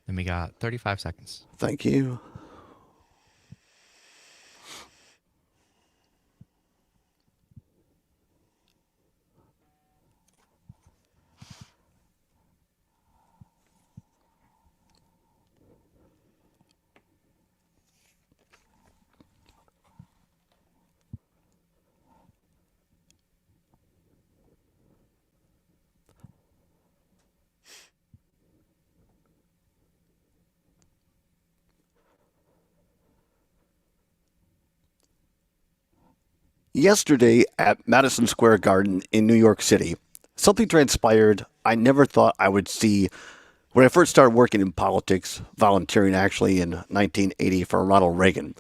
And we got 35 seconds. Thank you. Yesterday at Madison Square Garden in New York City, something transpired I never thought I would see when I first started working in politics, volunteering actually in 1980 for Ronald Reagan.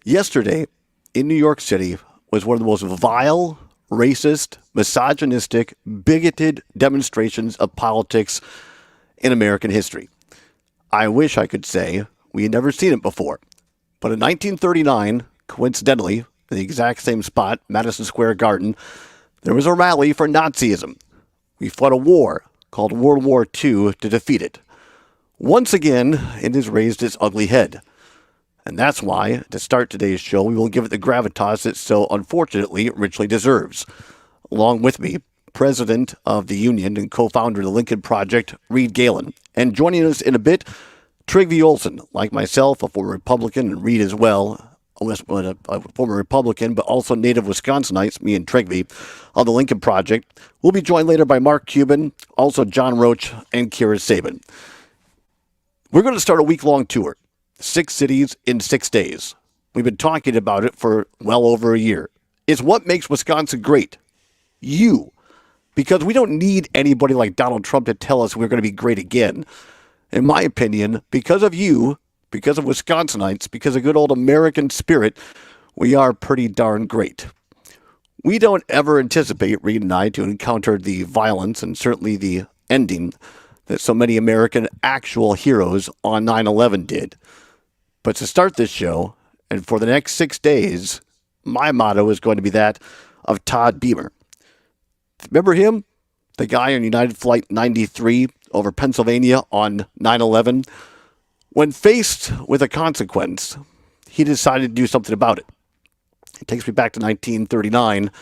Yesterday in New York City was one of the most vile, racist, misogynistic, bigoted demonstrations of politics in American history. I wish I could say we had never seen it before. But in 1939, coincidentally, in the exact same spot, Madison Square Garden, there was a rally for Nazism. We fought a war called World War II to defeat it. Once again, it has raised its ugly head. And that's why, to start today's show, we will give it the gravitas it so unfortunately richly deserves. Along with me, President of the Union and co-founder of the Lincoln Project, Reed Galen. And joining us in a bit, Trygve Olsen, like myself, a former Republican, and Reed as well, a former Republican, but also native Wisconsinites, me and Trygve, of the Lincoln Project. We'll be joined later by Mark Cuban, also John Roach, and Kira Sabin. We're going to start a week-long tour, 6 cities in 6 days. We've been talking about it for well over a year. It's what makes Wisconsin great. You. Because we don't need anybody like Donald Trump to tell us we're going to be great again. In my opinion, because of you, because of Wisconsinites, because of good old American spirit, we are pretty darn great. We don't ever anticipate, Reed and I, to encounter the violence and certainly the ending that so many American actual heroes on 9/11 did. But to start this show, and for the next 6 days, my motto is going to be that of Todd Beamer. Remember him? The guy on United Flight 93 over Pennsylvania on 9/11? When faced with a consequence, he decided to do something about it. It takes me back to 1939,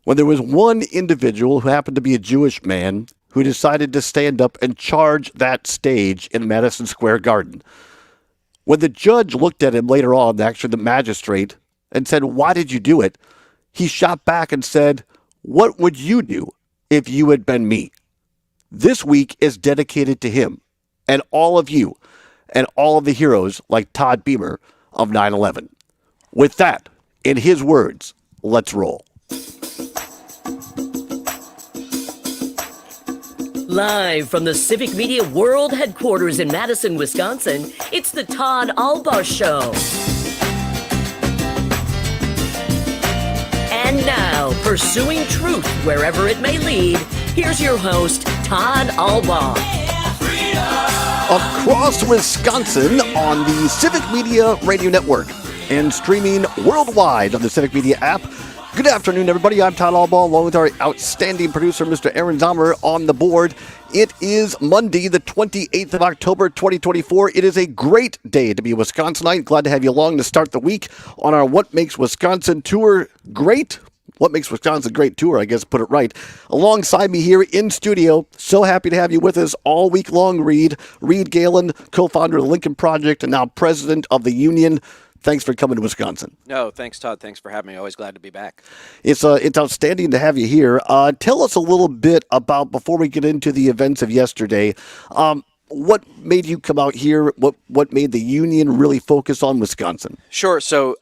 when there was one individual who happened to be a Jewish man who decided to stand up and charge that stage in Madison Square Garden. When the judge looked at him later on, actually the magistrate, and said, "Why did you do it?" he shot back and said, "What would you do if you had been me?" This week is dedicated to him and all of you and all of the heroes like Todd Beamer of 9/11. With that, in his words, let's roll. Live from the Civic Media World Headquarters in Madison, Wisconsin, it's the Todd Allbaugh Show. And now, pursuing truth wherever it may lead, here's your host, Todd Allbaugh. Across Wisconsin on the Civic Media Radio Network and streaming worldwide on the Civic Media app. Good afternoon, everybody. I'm Todd Allbaugh, along with our outstanding producer, Mr. Aaron Zomer, on the board. It is Monday, the 28th of October, 2024. It is a great day to be a Wisconsinite. Glad to have you along to start the week on our What Makes Wisconsin tour great. What Makes Wisconsin Great tour, I guess, put it right. Alongside me here in studio, so happy to have you with us all week long, Reed. Reed Galen, co-founder of the Lincoln Project and now president of the Union. Thanks for coming to Wisconsin. No, thanks, Todd. Thanks for having me. Always glad to be back. It's outstanding to have you here. Tell us a little bit about, before we get into the events of yesterday, what made you come out here? What made the Union really focus on Wisconsin? Sure. So,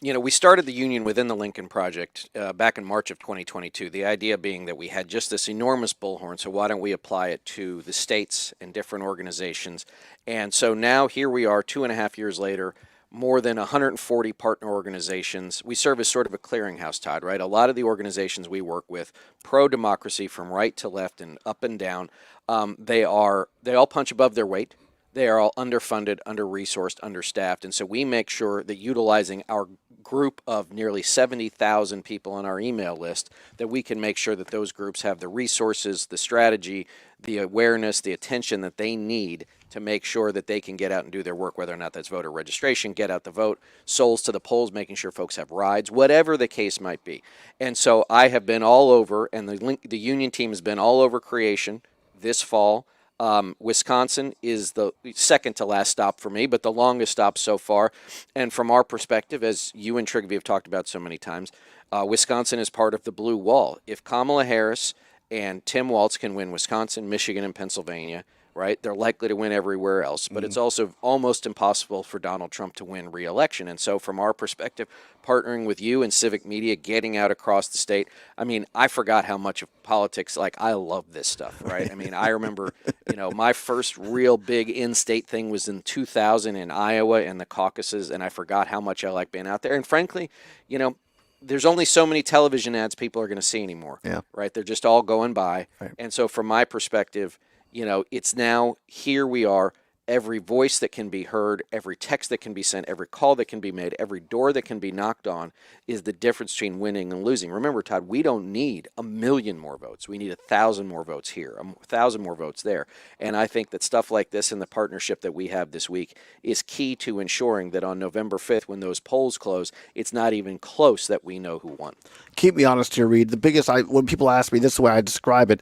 we started the Union within the Lincoln Project back in March of 2022. The idea being that we had just this enormous bullhorn, so why don't we apply it to the states and different organizations? And so now here we are 2.5 years later, more than 140 partner organizations. We serve as sort of a clearinghouse, Todd, right? A lot of the organizations we work with, pro-democracy from right to left and up and down, they all punch above their weight. They are all underfunded, under-resourced, understaffed. And so we make sure that utilizing our group of nearly 70,000 people on our email list, that we can make sure that those groups have the resources, the strategy, the awareness, the attention that they need to make sure that they can get out and do their work, whether or not that's voter registration, get out the vote, souls to the polls, making sure folks have rides, whatever the case might be. And so I have been all over, and the union team has been all over creation this fall. Wisconsin is the second to last stop for me, but the longest stop so far. And from our perspective, as you and Trigby have talked about so many times, Wisconsin is part of the blue wall. If Kamala Harris and Tim Walz can win Wisconsin, Michigan, and Pennsylvania, right, they're likely to win everywhere else. But it's also almost impossible for Donald Trump to win re-election. And so from our perspective, partnering with you and civic media, getting out across the state, I mean, I forgot how much of politics, like, I love this stuff, right? I mean, I remember, my first real big in-state thing was in 2000 in Iowa and the caucuses, and I forgot how much I like being out there. And frankly, there's only so many television ads people are going to see anymore, right? They're just all going by. Right. And so from my perspective, it's now, here we are, every voice that can be heard, every text that can be sent, every call that can be made, every door that can be knocked on is the difference between winning and losing. Remember, Todd, we don't need 1 million more votes. We need 1,000 more votes here, 1,000 more votes there. And I think that stuff like this and the partnership that we have this week is key to ensuring that on November 5th, when those polls close, it's not even close that we know who won. Keep me honest here, Reed. The biggest, when people ask me, this is the way I describe it,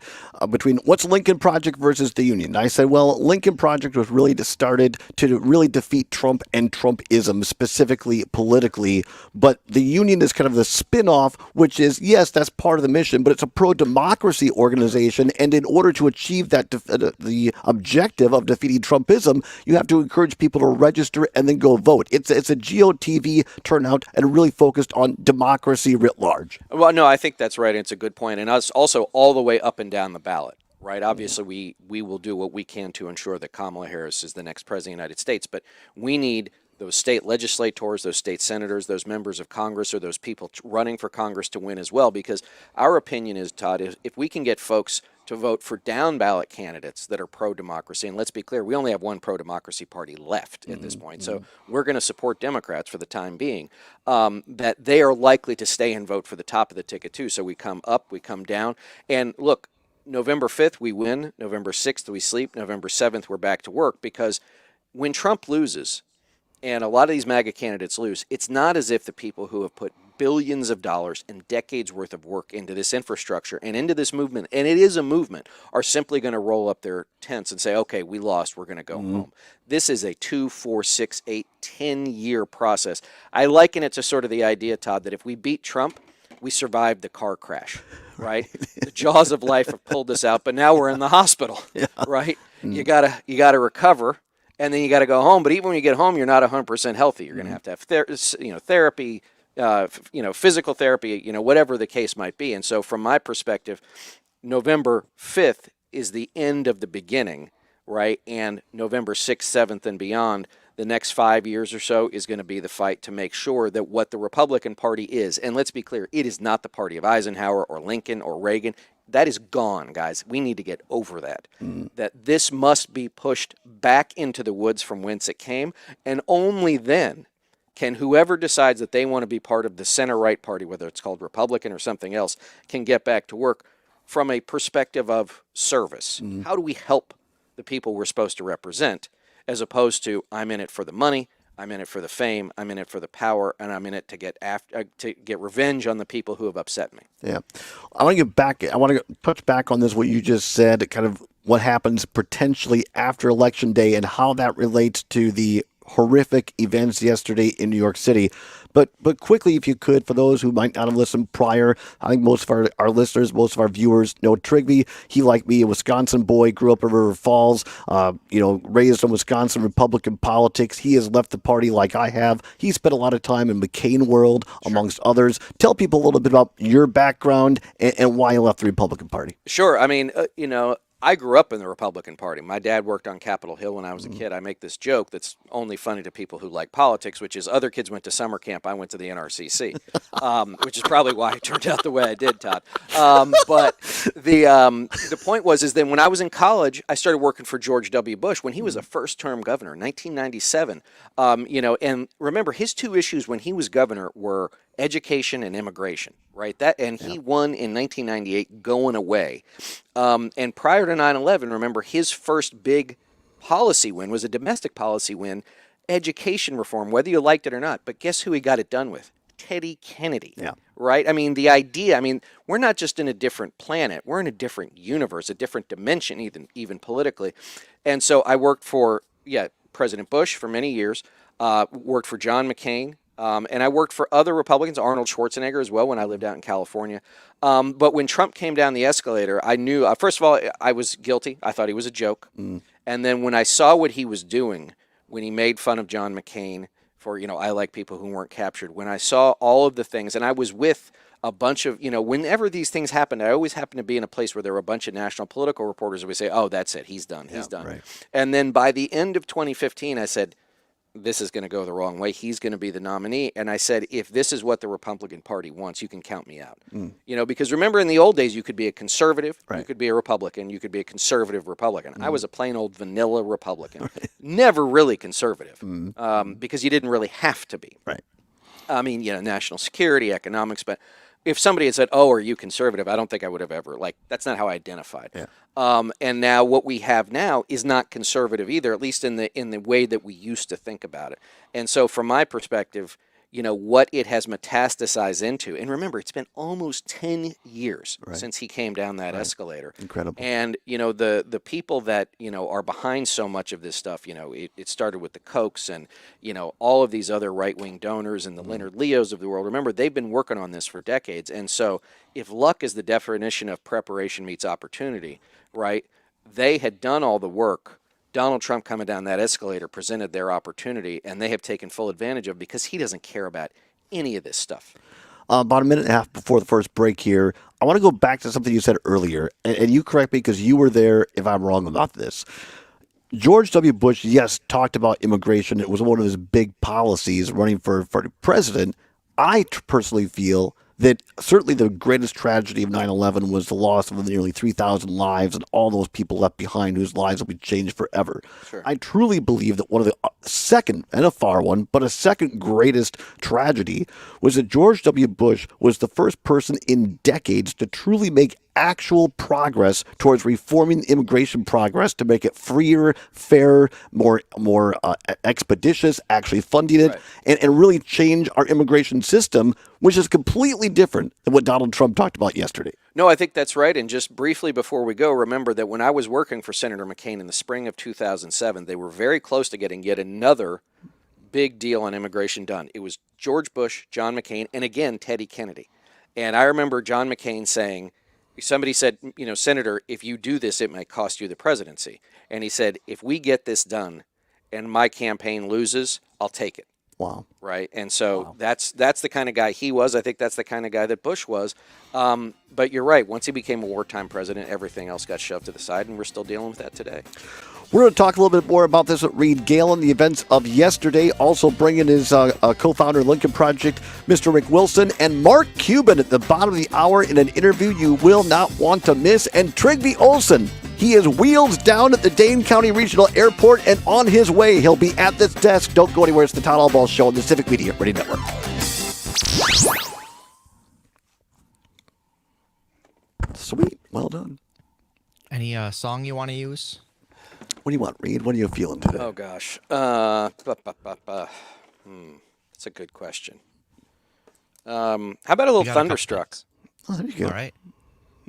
between what's Lincoln Project versus the Union. I said, well, Lincoln Project was really started to really defeat Trump and Trumpism, specifically politically. But the Union is kind of the spin-off, which is, yes, that's part of the mission, but it's a pro-democracy organization. And in order to achieve that, the objective of defeating Trumpism, you have to encourage people to register and then go vote. It's a GOTV turnout and really focused on democracy writ large. Well, no, I think that's right. And it's a good point. And us also all the way up and down the ballot. Right. Obviously, we will do what we can to ensure that Kamala Harris is the next president of the United States. But we need those state legislators, those state senators, those members of Congress, or those people running for Congress to win as well. Because our opinion is, Todd, if we can get folks to vote for down ballot candidates that are pro-democracy, and let's be clear, we only have one pro-democracy party left at this point. So we're going to support Democrats for the time being, that they are likely to stay and vote for the top of the ticket too. So we come up, we come down. And look, November 5th, we win. November 6th, we sleep. November 7th, we're back to work. Because when Trump loses, and a lot of these MAGA candidates lose, it's not as if the people who have put billions of dollars and decades worth of work into this infrastructure and into this movement, and it is a movement, are simply going to roll up their tents and say, okay, we lost, we're going to go home. This is a 2, 4, 6, 8, 10-year process. I liken it to sort of the idea, Todd, that if we beat Trump, we survived the car crash, right? The jaws of life have pulled us out, but now we're in the hospital, right? You gotta recover, and then you got to go home. But even when you get home, you're not 100% healthy. You're going to have therapy, physical therapy, whatever the case might be. And so from my perspective, November 5th is the end of the beginning, right? And November 6th, 7th, and beyond, the next 5 years or so is going to be the fight to make sure that what the Republican Party is, and let's be clear, it is not the party of Eisenhower or Lincoln or Reagan. That is gone, guys. We need to get over that. That this must be pushed back into the woods from whence it came, and only then can whoever decides that they want to be part of the center-right party, whether it's called Republican or something else, can get back to work from a perspective of service. How do we help the people we're supposed to represent, as opposed to, I'm in it for the money, I'm in it for the fame, I'm in it for the power, and I'm in it to get revenge on the people who have upset me. Yeah. I want to touch back on this, what you just said, kind of what happens potentially after Election Day and how that relates to the horrific events yesterday in New York City. But quickly, if you could, for those who might not have listened prior, I think most of our listeners, most of our viewers know Trigby. He, like me, a Wisconsin boy, grew up in River Falls, raised in Wisconsin Republican politics. He has left the party like I have. He spent a lot of time in McCain world, amongst others. Tell people a little bit about your background and why you left the Republican Party. Sure. I mean, I grew up in the Republican Party. My dad worked on Capitol Hill when I was a kid. I make this joke that's only funny to people who like politics, which is other kids went to summer camp. I went to the NRCC, which is probably why I turned out the way I did, Todd. But the point is then when I was in college, I started working for George W. Bush when he was a first-term governor, 1997. And remember, his two issues when he was governor were education and immigration, right? He won in 1998 going away. And prior to 9/11, remember, his first big policy win was a domestic policy win, education reform, whether you liked it or not. But guess who he got it done with? Teddy Kennedy, right? I mean, the idea, we're not just in a different planet. We're in a different universe, a different dimension, even politically. And so I worked for, President Bush for many years, worked for John McCain, and I worked for other Republicans, Arnold Schwarzenegger as well, when I lived out in California. But when Trump came down the escalator, I knew, first of all, I was guilty. I thought he was a joke. And then when I saw what he was doing, when he made fun of John McCain for, I like people who weren't captured, when I saw all of the things, and I was with a bunch of, whenever these things happened, I always happened to be in a place where there were a bunch of national political reporters who would say, oh, that's it, he's done, he's done. Right. And then by the end of 2015, I said, this is going to go the wrong way. He's going to be the nominee. And I said, if this is what the Republican Party wants, you can count me out. Because remember in the old days, you could be a conservative, you could be a Republican, you could be a conservative Republican. I was a plain old vanilla Republican, never really conservative, because you didn't really have to be. Right. National security, economics, but if somebody had said, oh, are you conservative? I don't think I would have ever, that's not how I identified. Yeah. And now what we have now is not conservative either, at least in the way that we used to think about it. And so from my perspective, what it has metastasized into, and remember, it's been almost 10 years since he came down that escalator. Incredible. And, the people that, are behind so much of this stuff, it started with the Kochs and, all of these other right-wing donors and the Leonard Leos of the world. Remember, they've been working on this for decades. And so if luck is the definition of preparation meets opportunity, right, they had done all the work. Donald Trump coming down that escalator presented their opportunity, and they have taken full advantage of it because he doesn't care about any of this stuff. About a minute and a half before the first break here, I want to go back to something you said earlier, and you correct me because you were there if I'm wrong about this. George W. Bush, yes, talked about immigration. It was one of his big policies running for president. I personally feel that certainly the greatest tragedy of 9/11 was the loss of nearly 3,000 lives and all those people left behind whose lives will be changed forever. Sure. I truly believe that one of the second, and a far one, but a second greatest tragedy was that George W. Bush was the first person in decades to truly make actual progress towards reforming immigration progress to make it freer, fairer, more expeditious, actually funding it, and really change our immigration system, which is completely different than what Donald Trump talked about yesterday. No, I think that's right. And just briefly before we go, remember that when I was working for Senator McCain in the spring of 2007, they were very close to getting yet another big deal on immigration done. It was George Bush, John McCain, and again, Teddy Kennedy. And I remember John McCain saying, somebody said, Senator, if you do this, it might cost you the presidency. And he said, if we get this done and my campaign loses, I'll take it. Wow. Right. And so that's the kind of guy he was. I think that's the kind of guy that Bush was. But you're right. Once he became a wartime president, everything else got shoved to the side, and we're still dealing with that today. We're going to talk a little bit more about this with Reed Galen, the events of yesterday. Also bringing his co-founder of Lincoln Project, Mr. Rick Wilson, and Mark Cuban at the bottom of the hour in an interview you will not want to miss. And Trygve Olsen, he is wheels down at the Dane County Regional Airport and on his way. He'll be at this desk. Don't go anywhere. It's the Todd Allbaugh Show on the Civic Media Radio Network. Sweet. Well done. Any song you want to use? What do you want, Reed? What are you feeling today? Oh, gosh. That's a good question. How about a little Thunderstruck? Oh, there you go. All right.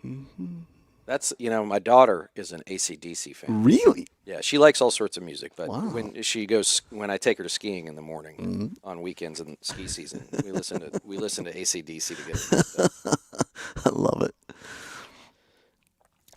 Mm-hmm. That's, my daughter is an AC/DC fan. Really? Yeah, she likes all sorts of music, but Wow. when I take her to skiing in the morning on weekends in ski season, we listen to AC/DC together. I love it.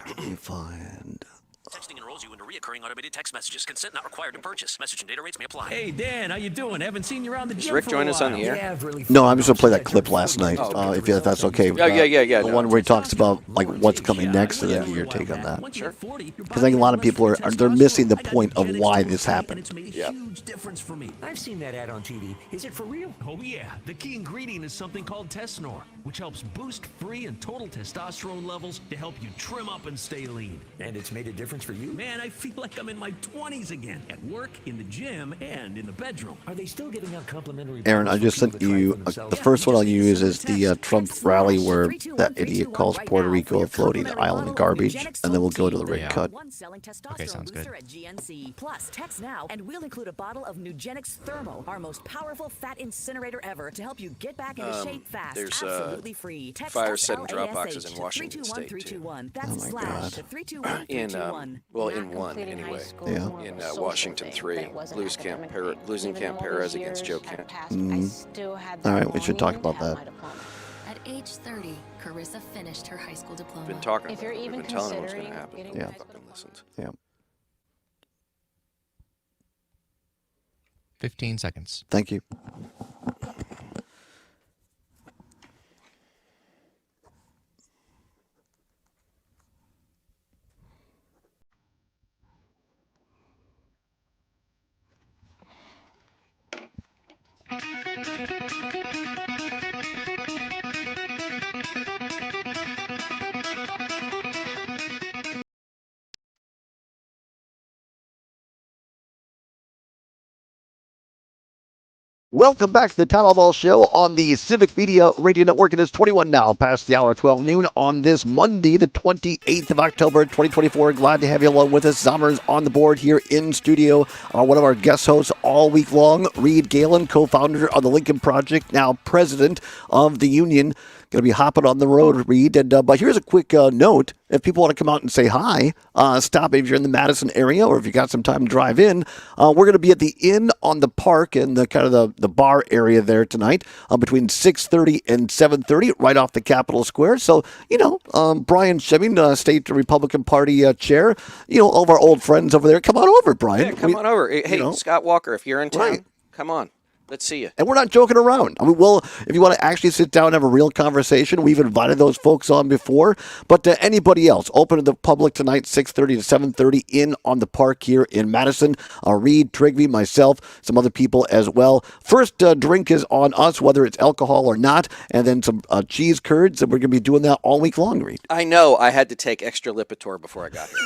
Let me find Texting enrolls you into recurring automated text messages. Consent not required to purchase. Message and data rates may apply. Hey, Dan, how you doing? Haven't seen you around the Does gym Rick for join a us on while. the air? Yeah, I've really No, fun I'm just gonna play though. that clip last night. If that's okay. Yeah. The No, one where he talks about like what's coming next, and then your take on that. Sure. Because I think a lot of people they're missing the point of why this happened. Yeah. Huge difference for me. I've seen that ad on TV. Is it for real? Oh yeah. The key ingredient is something called Tesnor, which helps boost free and total testosterone levels to help you trim up and stay lean. And it's made a difference for you? Man, I feel like I'm in my 20s again. At work, in the gym, and in the bedroom. Are they still giving out complimentary? Aaron, I just sent you the first one I'll use is the Trump rally where that idiot calls Puerto Rico a floating island of garbage, and then we'll go to the Rick cut. Okay, sounds good. Plus, text now, and we'll include a bottle of Nugenix Thermo, our most powerful fat incinerator ever, to help you get back into shape fast. There's absolutely free. Text fire set and drop SLASH boxes in to Washington State, too. 321. That's Oh my slash God. to 321. In one anyway. Yeah. In Washington 3, losing Camp Perez against Joe Kent. All right, we should talk about that. At age 30, Carissa finished her high school diploma. Been talking If about you're it. We've even been telling him what's going to considering happen. getting Yeah. Nobody fucking listens. Yeah. 15 seconds. Thank you. Welcome back to the Todd Allbaugh Show on the Civic Media Radio Network. It is 21 now, past the hour, 12 noon on this Monday, the 28th of October, 2024. Glad to have you along with us. Zommers on the board here in studio. One of our guest hosts all week long, Reed Galen, co-founder of the Lincoln Project, now president of the union. Going to be hopping on the road, Reed. And but here's a quick note. If people want to come out and say hi, stop if you're in the Madison area or if you got some time to drive in. We're going to be at the Inn on the Park in the kind of the bar area there tonight between 6:30 and 7:30, right off the Capitol Square. So, Brian Shemming, State Republican Party chair, all of our old friends over there. Come on over, Brian. Yeah, come on over. Hey, Scott Walker, if you're in town, Right. come on. Let's see you. And we're not joking around. I mean, if you want to actually sit down and have a real conversation, we've invited those folks on before. But anybody else, open to the public tonight, 6:30 to 7:30, in on the park here in Madison. Reed, Trigby, myself, some other people as well. First drink is on us, whether it's alcohol or not, and then some cheese curds, and we're going to be doing that all week long, Reed. I know I had to take extra Lipitor before I got here.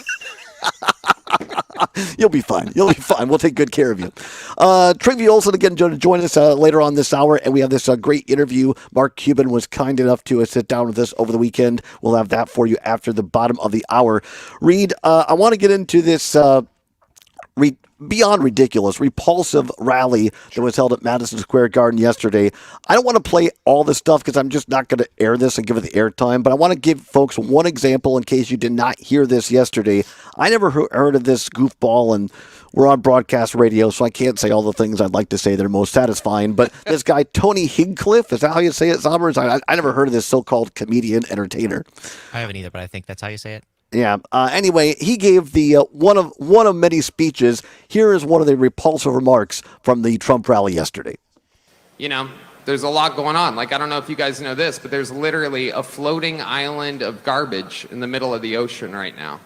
You'll be fine. You'll be fine. We'll take good care of you. Trigby Olson again to join us later on this hour, and we have this great interview. Mark Cuban was kind enough to sit down with us over the weekend. We'll have that for you after the bottom of the hour. Reed, I want to get into this beyond ridiculous, repulsive rally that was held at Madison Square Garden yesterday. I don't want to play all this stuff because I'm just not going to air this and give it the airtime, but I want to give folks one example in case you did not hear this yesterday. I never heard of this goofball, and we're on broadcast radio, so I can't say all the things I'd like to say that are most satisfying, but this guy, Tony Hinchcliffe, is that how you say it, Zommers? I never heard of this so-called comedian entertainer. I haven't either, but I think that's how you say it. Yeah. Anyway, he gave the one of many speeches. Here is one of the repulsive remarks from the Trump rally yesterday. There's a lot going on. Like, I don't know if you guys know this, but there's literally a floating island of garbage in the middle of the ocean right now.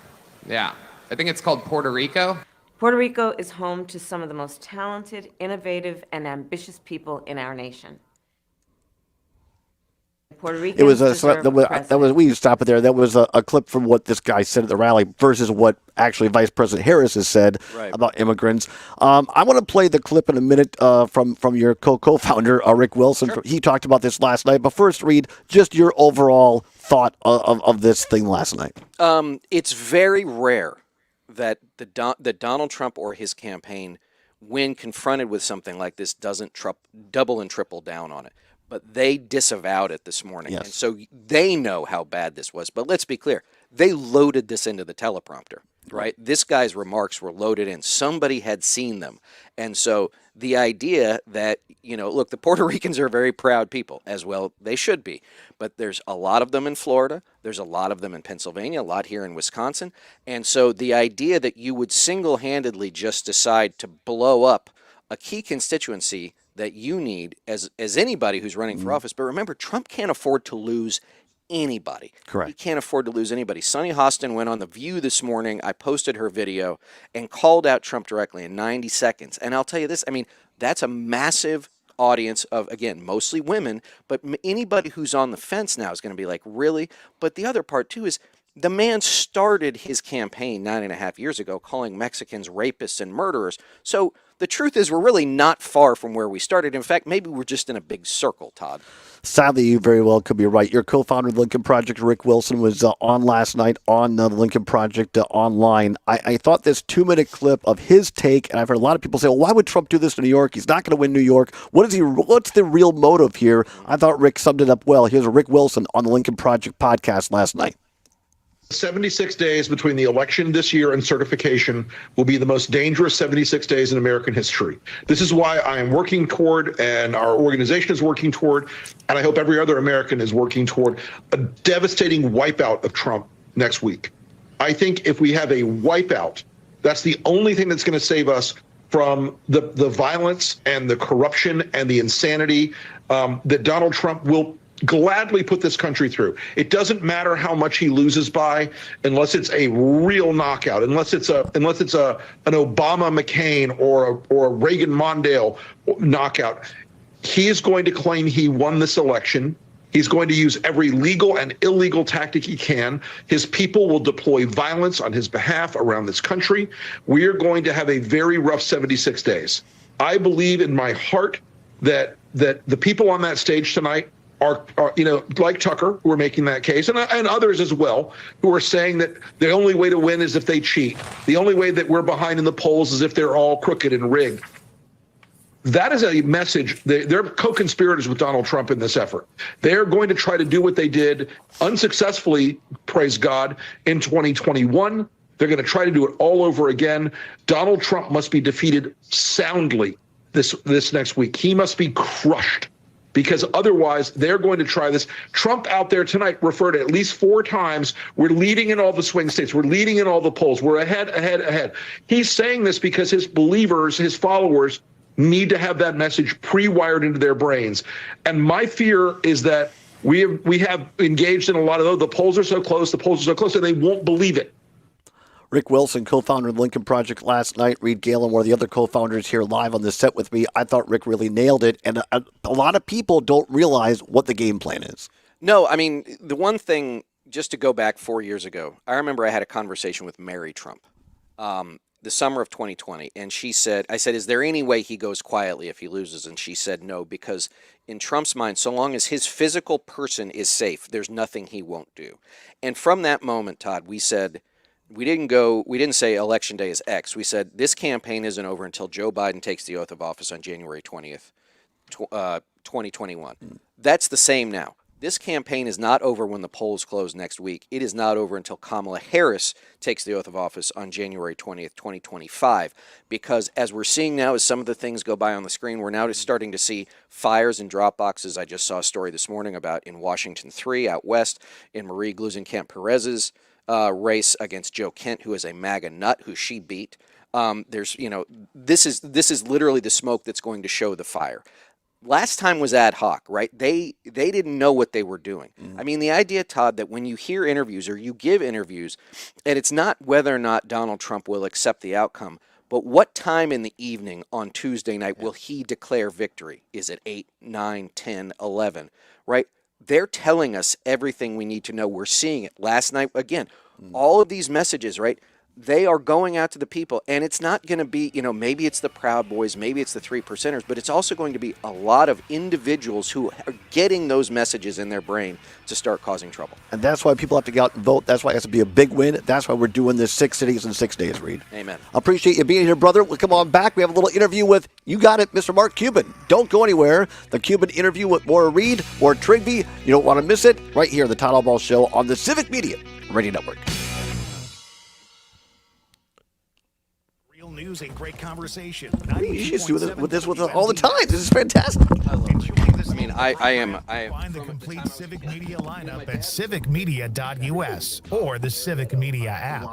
Yeah. I think it's called Puerto Rico. Puerto Rico is home to some of the most talented, innovative, and ambitious people in our nation. Puerto Ricans It was deserve a that was president. we stop it there. That was a clip from what this guy said at the rally versus what actually Vice President Harris has said about immigrants. I want to play the clip in a minute from your co-founder Rick Wilson. Sure. He talked about this last night. But first, Reed, just your overall thought of this thing last night. It's very rare that that Donald Trump or his campaign, when confronted with something like this, doesn't double and triple down on it. But they disavowed it this morning. Yes. And so they know how bad this was. But let's be clear. They loaded this into the teleprompter, right? This guy's remarks were loaded in. Somebody had seen them. And so the idea that, look, the Puerto Ricans are very proud people, as well they should be. But there's a lot of them in Florida. There's a lot of them in Pennsylvania, a lot here in Wisconsin. And so the idea that you would single-handedly just decide to blow up a key constituency that you need as anybody who's running for office. But remember, Trump can't afford to lose anybody. Correct. He can't afford to lose anybody. Sonny Hostin went on The View this morning. I posted her video and called out Trump directly in 90 seconds. And I'll tell you this, that's a massive audience of, again, mostly women, but anybody who's on the fence now is going to be like, really? But the other part, too, is the man started his campaign 9.5 years ago calling Mexicans rapists and murderers. So the truth is we're really not far from where we started. In fact, maybe we're just in a big circle, Todd. Sadly, you very well could be right. Your co-founder of the Lincoln Project, Rick Wilson, was on last night on the Lincoln Project online. I thought this 2-minute clip of his take, and I've heard a lot of people say, well, why would Trump do this in New York? He's not going to win New York. What's the real motive here? I thought Rick summed it up well. Here's Rick Wilson on the Lincoln Project podcast last night. 76 days between the election this year and certification will be the most dangerous 76 days in American history. This is why I am working toward, and our organization is working toward, and I hope every other American is working toward, a devastating wipeout of Trump next week. I think if we have a wipeout, that's the only thing that's going to save us from the violence and the corruption and the insanity that Donald Trump will gladly put this country through. It doesn't matter how much he loses by, unless it's a real knockout, unless it's an Obama McCain or a Reagan Mondale knockout. He is going to claim he won this election. He's going to use every legal and illegal tactic he can. His people will deploy violence on his behalf around this country. We are going to have a very rough 76 days. I believe in my heart that the people on that stage tonight are like Tucker, who are making that case, and others as well, who are saying that the only way to win is if they cheat. The only way that we're behind in the polls is if they're all crooked and rigged. That is a message. They're co-conspirators with Donald Trump in this effort. They're going to try to do what they did unsuccessfully, praise God, in 2021. They're going to try to do it all over again. Donald Trump must be defeated soundly this next week. He must be crushed, because otherwise they're going to try this. Trump out there tonight referred at least 4 times, we're leading in all the swing states, we're leading in all the polls, we're ahead. He's saying this because his believers, his followers, need to have that message pre-wired into their brains. And my fear is that we have engaged in a lot of, the polls are so close, and they won't believe it. Rick Wilson, co-founder of the Lincoln Project last night. Reed Galen, one of the other co-founders here live on the set with me. I thought Rick really nailed it. And a lot of people don't realize what the game plan is. No, the one thing, just to go back 4 years ago, I remember I had a conversation with Mary Trump the summer of 2020. And I said, is there any way he goes quietly if he loses? And she said no, because in Trump's mind, so long as his physical person is safe, there's nothing he won't do. And from that moment, Todd, we said, we didn't say election day is X. We said this campaign isn't over until Joe Biden takes the oath of office on January 20th, 2021. That's the same now. This campaign is not over when the polls close next week. It is not over until Kamala Harris takes the oath of office on January 20th, 2025. Because as we're seeing now, as some of the things go by on the screen, we're now just starting to see fires and drop boxes. I just saw a story this morning about in Washington 3 out west, in Marie Gluesenkamp-Perez's race against Joe Kent, who is a MAGA nut who she beat. This is literally the smoke that's going to show the fire. Last time was ad hoc, right? They didn't know what they were doing. The idea, Todd, that when you hear interviews or you give interviews, and it's not whether or not Donald Trump will accept the outcome, but what time in the evening on Tuesday night will he declare victory? Is it 8, 9, 10, 11, right? They're telling us everything we need to know. We're seeing it. Last night, again, all of these messages, right? they are going out to the people, and it's not going to be, maybe it's the Proud Boys, maybe it's the 3%ers, but it's also going to be a lot of individuals who are getting those messages in their brain to start causing trouble. And that's why people have to get out and vote. That's why it has to be a big win. That's why we're doing this 6 cities in 6 days, Reed. Amen. Appreciate you being here, brother. We'll come on back. We have a little interview with, you got it, Mr. Mark Cuban. Don't go anywhere. The Cuban interview with Maura Reed, or Trigby. You don't want to miss it. Right here, the Todd Allbaugh Show on the Civic Media Radio Network. News and great conversation. You should do this with us all the time. This is fantastic. I am. Find the complete Civic Media lineup at civicmedia.us or the Civic Media app.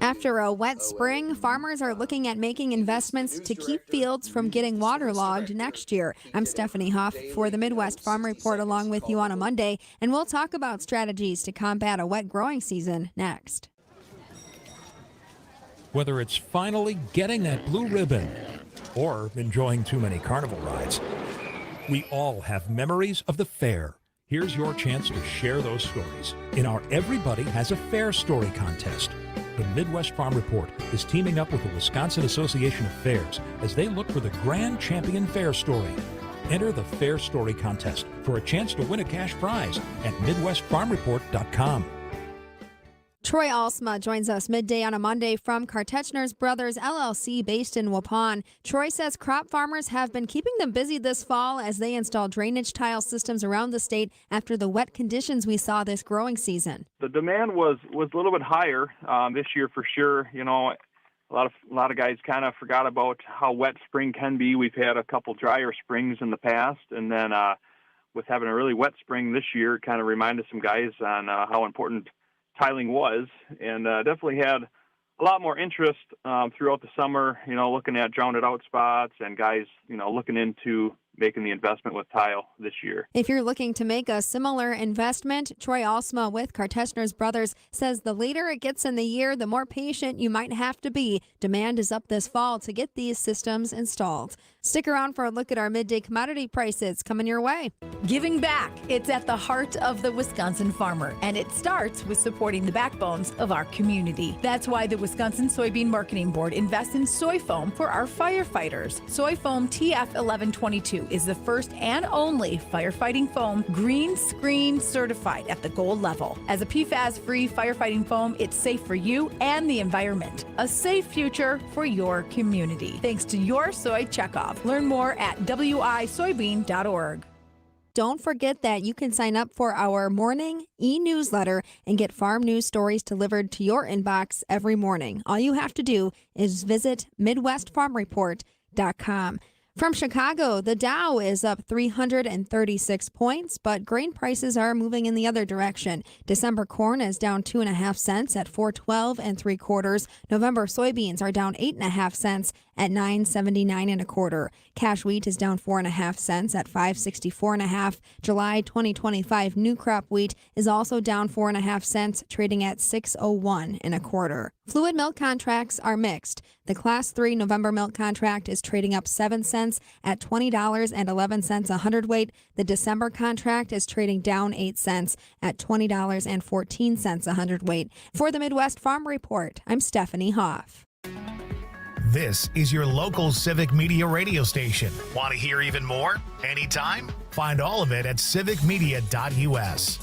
After a wet spring, farmers are looking at making investments to keep fields from getting waterlogged next year. I'm Stephanie Hoff for the Midwest Farm Report, along with you on a Monday, and we'll talk about strategies to combat a wet growing season next. Whether it's finally getting that blue ribbon or enjoying too many carnival rides, we all have memories of the fair. Here's your chance to share those stories in our Everybody Has a Fair Story contest. The Midwest Farm Report is teaming up with the Wisconsin Association of Fairs as they look for the grand champion fair story. Enter the Fair Story contest for a chance to win a cash prize at MidwestFarmReport.com. Troy Alsma joins us midday on a Monday from Kartechner's Brothers LLC based in Waupun. Troy says crop farmers have been keeping them busy this fall as they install drainage tile systems around the state after the wet conditions we saw this growing season. The demand was a little bit higher this year for sure. A lot of guys kind of forgot about how wet spring can be. We've had a couple drier springs in the past, and then with having a really wet spring this year, it kind of reminded some guys on how important tiling was, and definitely had a lot more interest throughout the summer, looking at drowned out spots and guys, looking into making the investment with tile this year. If you're looking to make a similar investment, Troy Alsma with Kartechner's Brothers says the later it gets in the year, the more patient you might have to be. Demand is up this fall to get these systems installed. Stick around for a look at our midday commodity prices coming your way. Giving back. It's at the heart of the Wisconsin farmer, and it starts with supporting the backbones of our community. That's why the Wisconsin Soybean Marketing Board invests in soy foam for our firefighters. Soy foam TF 1122 is the first and only firefighting foam green screen certified at the gold level. As a PFAS-free firefighting foam, it's safe for you and the environment. A safe future for your community. Thanks to your soy checkoff. Learn more at wisoybean.org. Don't forget that you can sign up for our morning e-newsletter and get farm news stories delivered to your inbox every morning. All you have to do is visit MidwestFarmReport.com. From Chicago, the Dow is up 336 points, but grain prices are moving in the other direction. December corn is down 2.5 cents at $4.12 3/4. November soybeans are down 8.5 cents at $9.79 1/4. Cash wheat is down 4.5 cents at $5.64 1/2. July 2025 new crop wheat is also down 4.5 cents, trading at $6.01 1/4. Fluid milk contracts are mixed. The Class 3 November milk contract is trading up 7 cents at $20.11 a hundredweight. The December contract is trading down 8 cents at $20.14 a hundredweight. For the Midwest Farm Report, I'm Stephanie Hoff. This is your local Civic Media radio station. Want to hear even more? Anytime? Find all of it at civicmedia.us.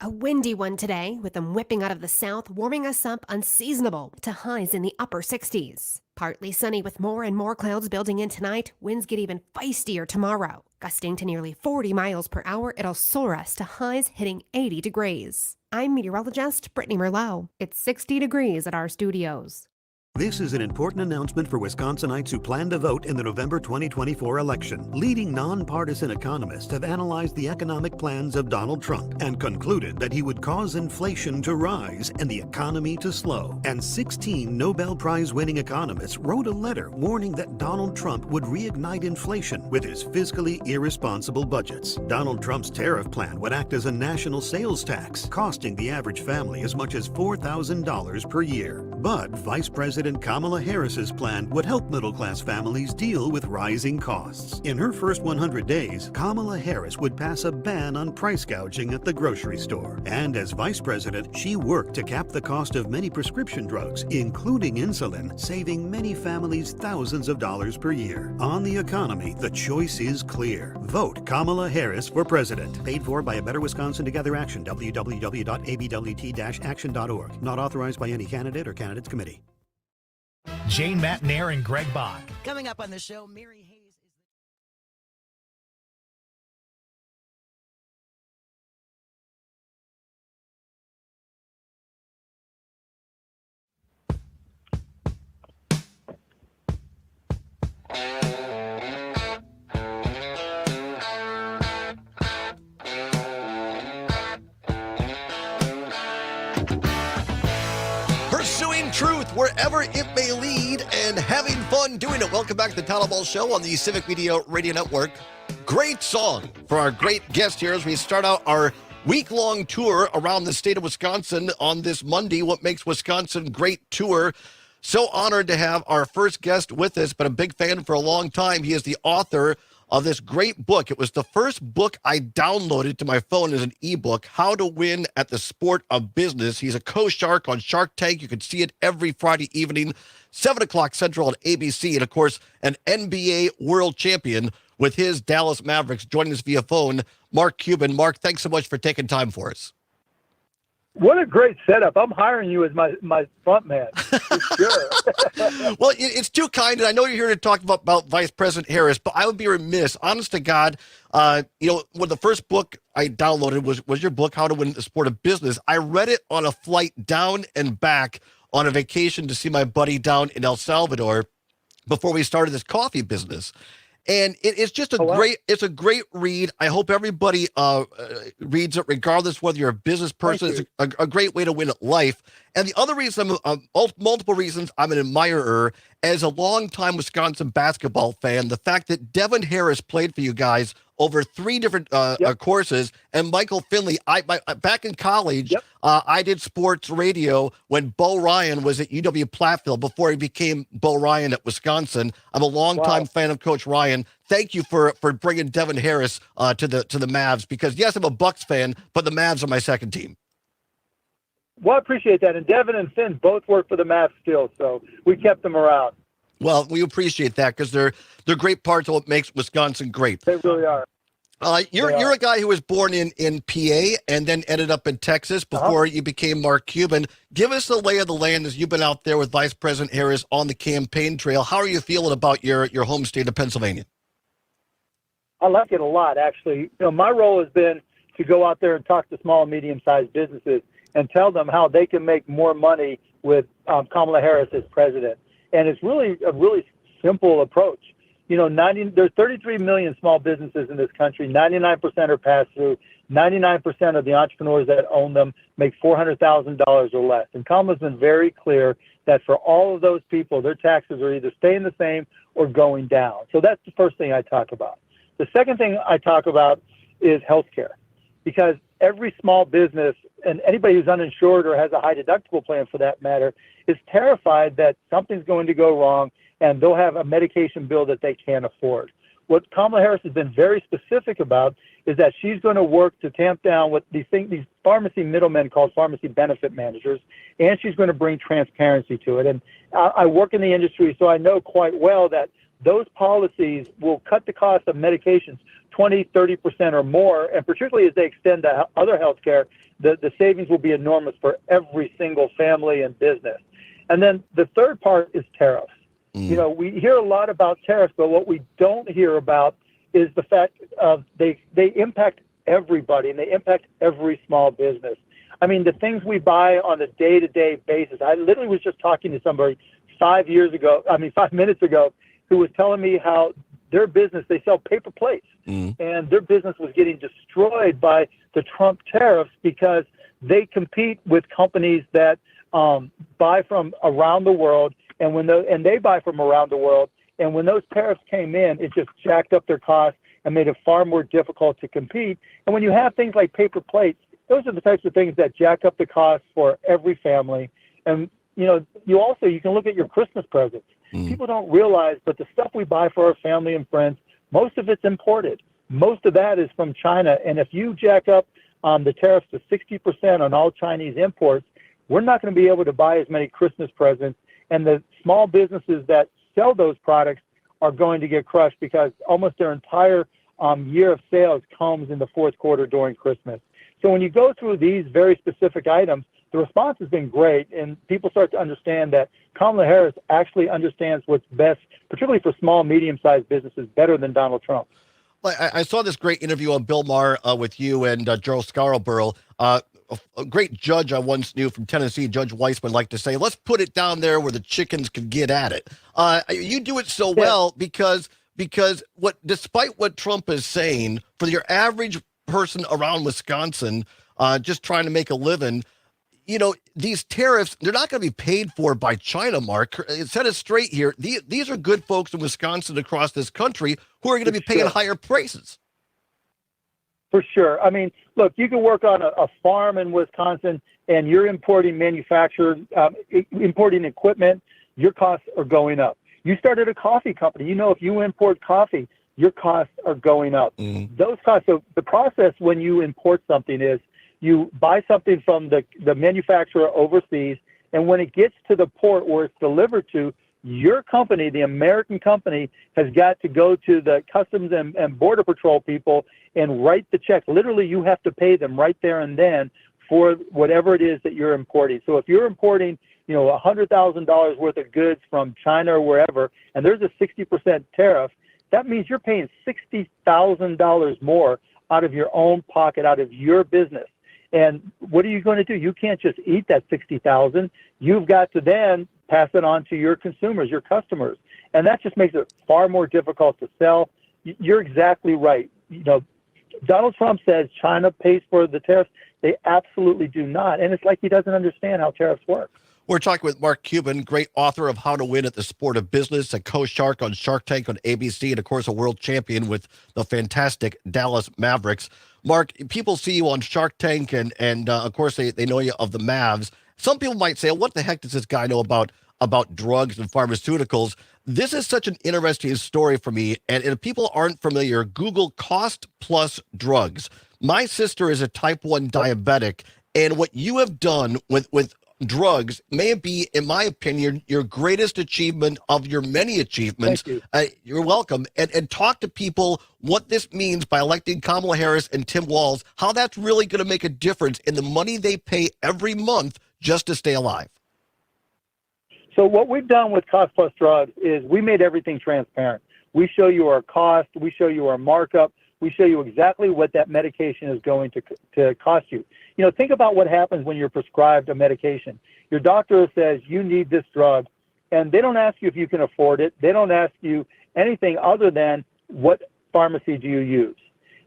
A windy one today, with them whipping out of the south, warming us up unseasonable to highs in the upper 60s. Partly sunny with more and more clouds building in tonight. Winds get even feistier tomorrow. Gusting to nearly 40 miles per hour, it'll soar us to highs hitting 80 degrees. I'm meteorologist Brittany Merlot. It's 60 degrees at our studios. This is an important announcement for Wisconsinites who plan to vote in the November 2024 election. Leading nonpartisan economists have analyzed the economic plans of Donald Trump and concluded that he would cause inflation to rise and the economy to slow. And 16 Nobel Prize-winning economists wrote a letter warning that Donald Trump would reignite inflation with his fiscally irresponsible budgets. Donald Trump's tariff plan would act as a national sales tax, costing the average family as much as $4,000 per year. But Vice President President Kamala Harris's plan would help middle-class families deal with rising costs. In her first 100 days, Kamala Harris would pass a ban on price gouging at the grocery store. And as vice president, she worked to cap the cost of many prescription drugs, including insulin, saving many families thousands of dollars per year. On the economy, the choice is clear. Vote Kamala Harris for president. Paid for by A Better Wisconsin Together Action, www.abwt-action.org. Not authorized by any candidate or candidates committee. Jane Matnair and Greg Bach. Coming up on the show, Mary Hayes. Pursuing truth wherever it may lead and having fun doing it. Welcome back to the Todd Allbaugh Show on the Civic Media Radio Network. Great song for our great guest here as we start out our week-long tour around the state of Wisconsin on this Monday, What Makes Wisconsin Great tour. So honored to have our first guest with us, but a big fan for a long time. He is the author of this great book. It was the first book I downloaded to my phone as an ebook, How to Win at the Sport of Business. He's a co-shark on Shark Tank. You can see it every Friday evening, 7 o'clock Central on ABC. And, of course, an NBA world champion with his Dallas Mavericks. Joining us via phone, Mark Cuban. Mark, thanks so much for taking time for us. What a great setup. I'm hiring you as my front man, for sure. Well, it's too kind, and I know you're here to talk about Vice President Harris, but I would be remiss, honest to God, when the first book I downloaded was your book, How to Win the Sport of Business. I read it on a flight down and back on a vacation to see my buddy down in El Salvador before we started this coffee business. And it's just it's a great read. I hope everybody reads it, regardless whether you're a business person. It's a great way to win at life. And the other reason, multiple reasons I'm an admirer, as a longtime Wisconsin basketball fan, the fact that Devin Harris played for you guys over 3 different courses, and Michael Finley. Back in college, I did sports radio when Bo Ryan was at UW Platteville before he became Bo Ryan at Wisconsin. I'm a longtime fan of Coach Ryan. Thank you for bringing Devin Harris to the Mavs, because yes, I'm a Bucks fan, but the Mavs are my second team. Well, I appreciate that. And Devin and Finn both work for the Mavs still, so we kept them around. Well, we appreciate that because they're great parts of what makes Wisconsin great. They really are. You're a guy who was born in PA and then ended up in Texas before you became Mark Cuban. Give us the lay of the land as you've been out there with Vice President Harris on the campaign trail. How are you feeling about your home state of Pennsylvania? I like it a lot, actually. My role has been to go out there and talk to small and medium-sized businesses and tell them how they can make more money with Kamala Harris as president. And it's really a really simple approach. There's 33 million small businesses in this country. 99% are pass-through. 99% of the entrepreneurs that own them make $400,000 or less. And Kamala's been very clear that for all of those people, their taxes are either staying the same or going down. So that's the first thing I talk about. The second thing I talk about is healthcare, because every small business and anybody who's uninsured or has a high deductible plan for that matter is terrified that something's going to go wrong and they'll have a medication bill that they can't afford. What Kamala Harris has been very specific about is that she's going to work to tamp down what these pharmacy middlemen called pharmacy benefit managers, and she's going to bring transparency to it. And I work in the industry, so I know quite well that those policies will cut the cost of medications 20, 30% or more, and particularly as they extend to other health care, the savings will be enormous for every single family and business. And then the third part is tariffs. We hear a lot about tariffs, but what we don't hear about is the fact of they impact everybody and they impact every small business. I mean, the things we buy on a day-to-day basis. I literally was just talking to somebody 5 minutes ago, who was telling me how their business, they sell paper plates, and their business was getting destroyed by the Trump tariffs because they compete with companies that buy from around the world, and they buy from around the world. And when those tariffs came in, it just jacked up their costs and made it far more difficult to compete. And when you have things like paper plates, those are the types of things that jack up the costs for every family. And, you can look at your Christmas presents. People don't realize, but the stuff we buy for our family and friends, most of it's imported. Most of that is from China. And if you jack up the tariffs to 60% on all Chinese imports, we're not going to be able to buy as many Christmas presents. And the small businesses that sell those products are going to get crushed because almost their entire year of sales comes in the fourth quarter during Christmas. So when you go through these very specific items, the response has been great, and people start to understand that Kamala Harris actually understands what's best, particularly for small, medium-sized businesses, better than Donald Trump. I saw this great interview on Bill Maher with you and Gerald Scarborough. A great judge I once knew from Tennessee, Judge Weissman, liked to say, let's put it down there where the chickens can get at it. You do it so well because despite what Trump is saying, for your average person around Wisconsin just trying to make a living, these tariffs, they're not going to be paid for by China, Mark. Set it straight here. These are good folks in Wisconsin across this country who are going to be paying higher prices. For sure. I mean, look, you can work on a farm in Wisconsin and you're importing importing equipment, your costs are going up. You started a coffee company. If you import coffee, your costs are going up. Those costs, so the process when you import something is you buy something from the manufacturer overseas, and when it gets to the port where it's delivered to, your company, the American company, has got to go to the Customs and Border Patrol people and write the check. Literally, you have to pay them right there and then for whatever it is that you're importing. So if you're importing, $100,000 worth of goods from China or wherever, and there's a 60% tariff, that means you're paying $60,000 more out of your own pocket, out of your business. And what are you going to do? You can't just eat that $60,000. You've got to then pass it on to your consumers, your customers. And that just makes it far more difficult to sell. You're exactly right. Donald Trump says China pays for the tariffs. They absolutely do not. And it's like he doesn't understand how tariffs work. We're talking with Mark Cuban, great author of How to Win at the Sport of Business, a co-shark on Shark Tank on ABC, and of course a world champion with the fantastic Dallas Mavericks. Mark, people see you on Shark Tank and of course they know you of the Mavs. Some people might say, what the heck does this guy know about drugs and pharmaceuticals? This is such an interesting story for me. And if people aren't familiar, Google cost plus drugs. My sister is a type 1 diabetic, and what you have done with drugs may be, in my opinion, your greatest achievement of your many achievements. Thank you. You're welcome. And talk to people what this means by electing Kamala Harris and Tim Walz, how that's really going to make a difference in the money they pay every month just to stay alive. So what we've done with Cost Plus Drugs is we made everything transparent. We show you our cost. We show you our markup. We show you exactly what that medication is going to cost you. Think about what happens when you're prescribed a medication. Your doctor says you need this drug, and they don't ask you if you can afford it. They don't ask you anything other than what pharmacy do you use.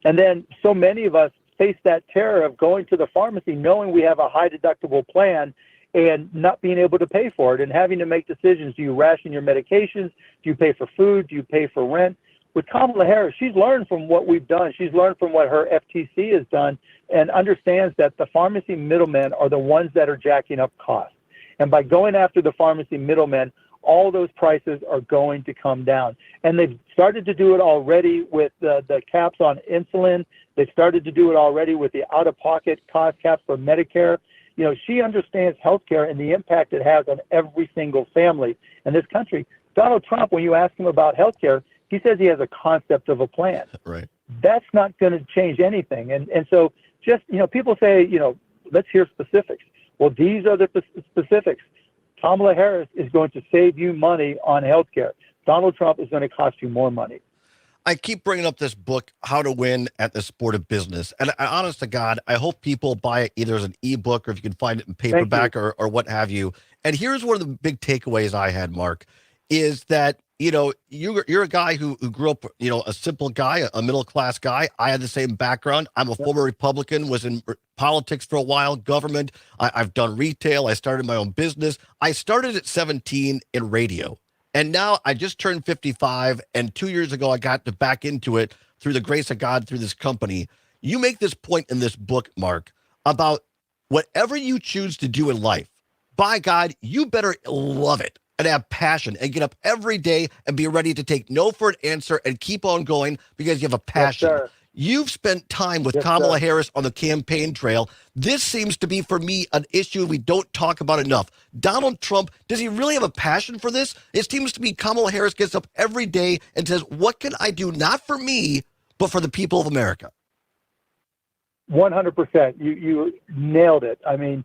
And then so many of us face that terror of going to the pharmacy knowing we have a high deductible plan and not being able to pay for it and having to make decisions. Do you ration your medications? Do you pay for food? Do you pay for rent? With Kamala Harris, she's learned from what we've done. She's learned from what her FTC has done and understands that the pharmacy middlemen are the ones that are jacking up costs. And by going after the pharmacy middlemen, all those prices are going to come down. And they've started to do it already with the caps on insulin. They've started to do it already with the out-of-pocket cost caps for Medicare. She understands healthcare and the impact it has on every single family in this country. Donald Trump, when you ask him about healthcare, he says he has a concept of a plan. Right. That's not going to change anything. And so just, people say, let's hear specifics. Well, these are the specifics. Kamala Harris is going to save you money on healthcare. Donald Trump is going to cost you more money. I keep bringing up this book, How to Win at the Sport of Business. And honest to God, I hope people buy it either as an ebook or if you can find it in paperback or what have you. And here's one of the big takeaways I had, Mark, is that, you're a guy who grew up, a simple guy, a middle-class guy. I had the same background. I'm a former Republican, was in politics for a while, government. I've done retail. I started my own business. I started at 17 in radio. And now I just turned 55, and 2 years ago, I got back into it through the grace of God, through this company. You make this point in this book, Mark, about whatever you choose to do in life, by God, you better love it and have passion and get up every day and be ready to take no for an answer and keep on going because you have a passion. Yes, sir. You've spent time with Yes, Kamala sir. Harris on the campaign trail. This seems to be, for me, an issue we don't talk about enough. Donald Trump, does he really have a passion for this? It seems to me Kamala Harris gets up every day and says, what can I do, not for me, but for the people of America? 100%. You nailed it. I mean,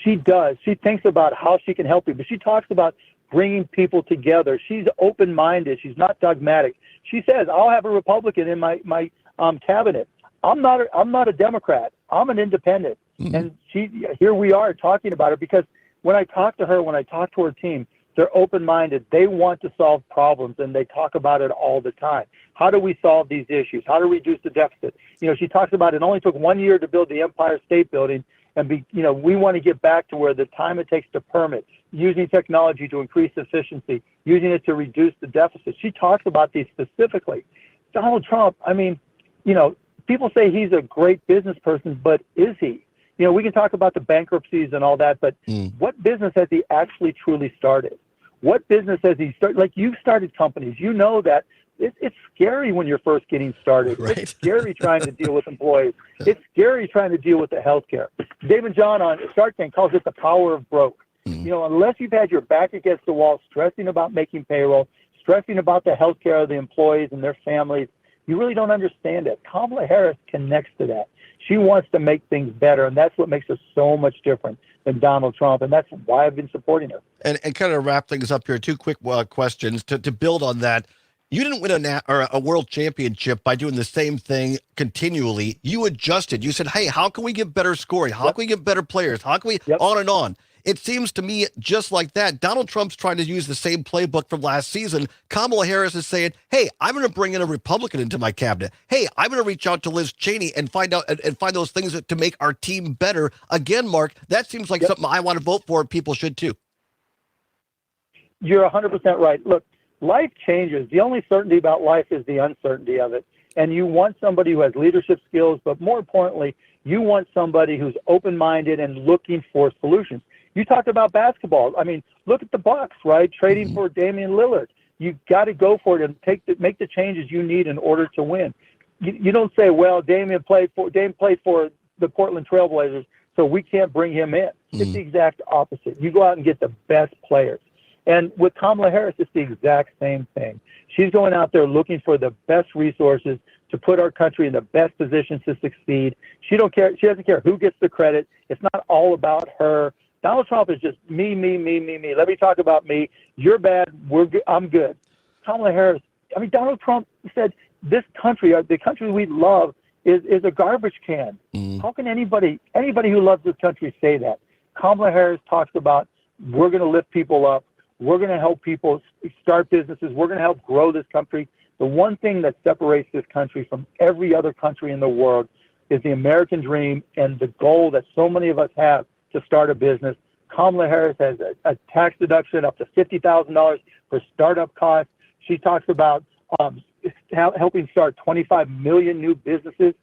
she does. She thinks about how she can help people. She talks about bringing people together. She's open-minded. She's not dogmatic. She says, "I'll have a Republican in my cabinet. I'm not a Democrat. I'm an independent." Mm-hmm. And here we are talking about it because when I talk to her team, they're open-minded. They want to solve problems, and they talk about it all the time. How do we solve these issues? How to reduce the deficit? She talks about it only took 1 year to build the Empire State Building, and we want to get back to where the time it takes to permit, using technology to increase efficiency, using it to reduce the deficit. She talks about these specifically. Donald Trump, I mean, people say he's a great business person, but is he? We can talk about the bankruptcies and all that, but what business has he actually truly started? What business has he started? Like, you've started companies. You know that it's scary when you're first getting started. Right. It's scary trying to deal with employees. It's scary trying to deal with the healthcare. David John on Shark Tank calls it the power of broke. Unless you've had your back against the wall, stressing about making payroll, stressing about the healthcare of the employees and their families, you really don't understand it. Kamala Harris connects to that. She wants to make things better, and that's what makes her so much different than Donald Trump, and that's why I've been supporting her. And kind of wrap things up here, two quick questions to build on that. You didn't win a world championship by doing the same thing continually. You adjusted. You said, hey, how can we get better scoring? How can we get better players? How can we on and on? It seems to me just like that. Donald Trump's trying to use the same playbook from last season. Kamala Harris is saying, hey, I'm going to bring in a Republican into my cabinet. Hey, I'm going to reach out to Liz Cheney and find those things to make our team better. Again, Mark, that seems like something I want to vote for. People should too. You're 100% right. Look, life changes. The only certainty about life is the uncertainty of it. And you want somebody who has leadership skills, but more importantly, you want somebody who's open-minded and looking for solutions. You talked about basketball. I mean, look at the Bucks, right? Trading for Damian Lillard. You've got to go for it and make the changes you need in order to win. You don't say, well, Dame played for the Portland Trailblazers, so we can't bring him in. It's the exact opposite. You go out and get the best players. And with Kamala Harris, it's the exact same thing. She's going out there looking for the best resources to put our country in the best position to succeed. She doesn't care who gets the credit. It's not all about her. Donald Trump is just me. Let me talk about me. You're bad. I'm good. Kamala Harris, I mean, Donald Trump said this country, the country we love, is a garbage can. How can anybody who loves this country say that? Kamala Harris talks about we're going to lift people up. We're going to help people start businesses. We're going to help grow this country. The one thing that separates this country from every other country in the world is the American dream and the goal that so many of us have to start a business. Kamala Harris has a tax deduction up to $50,000 for startup costs. She talks about helping start 25 million new businesses.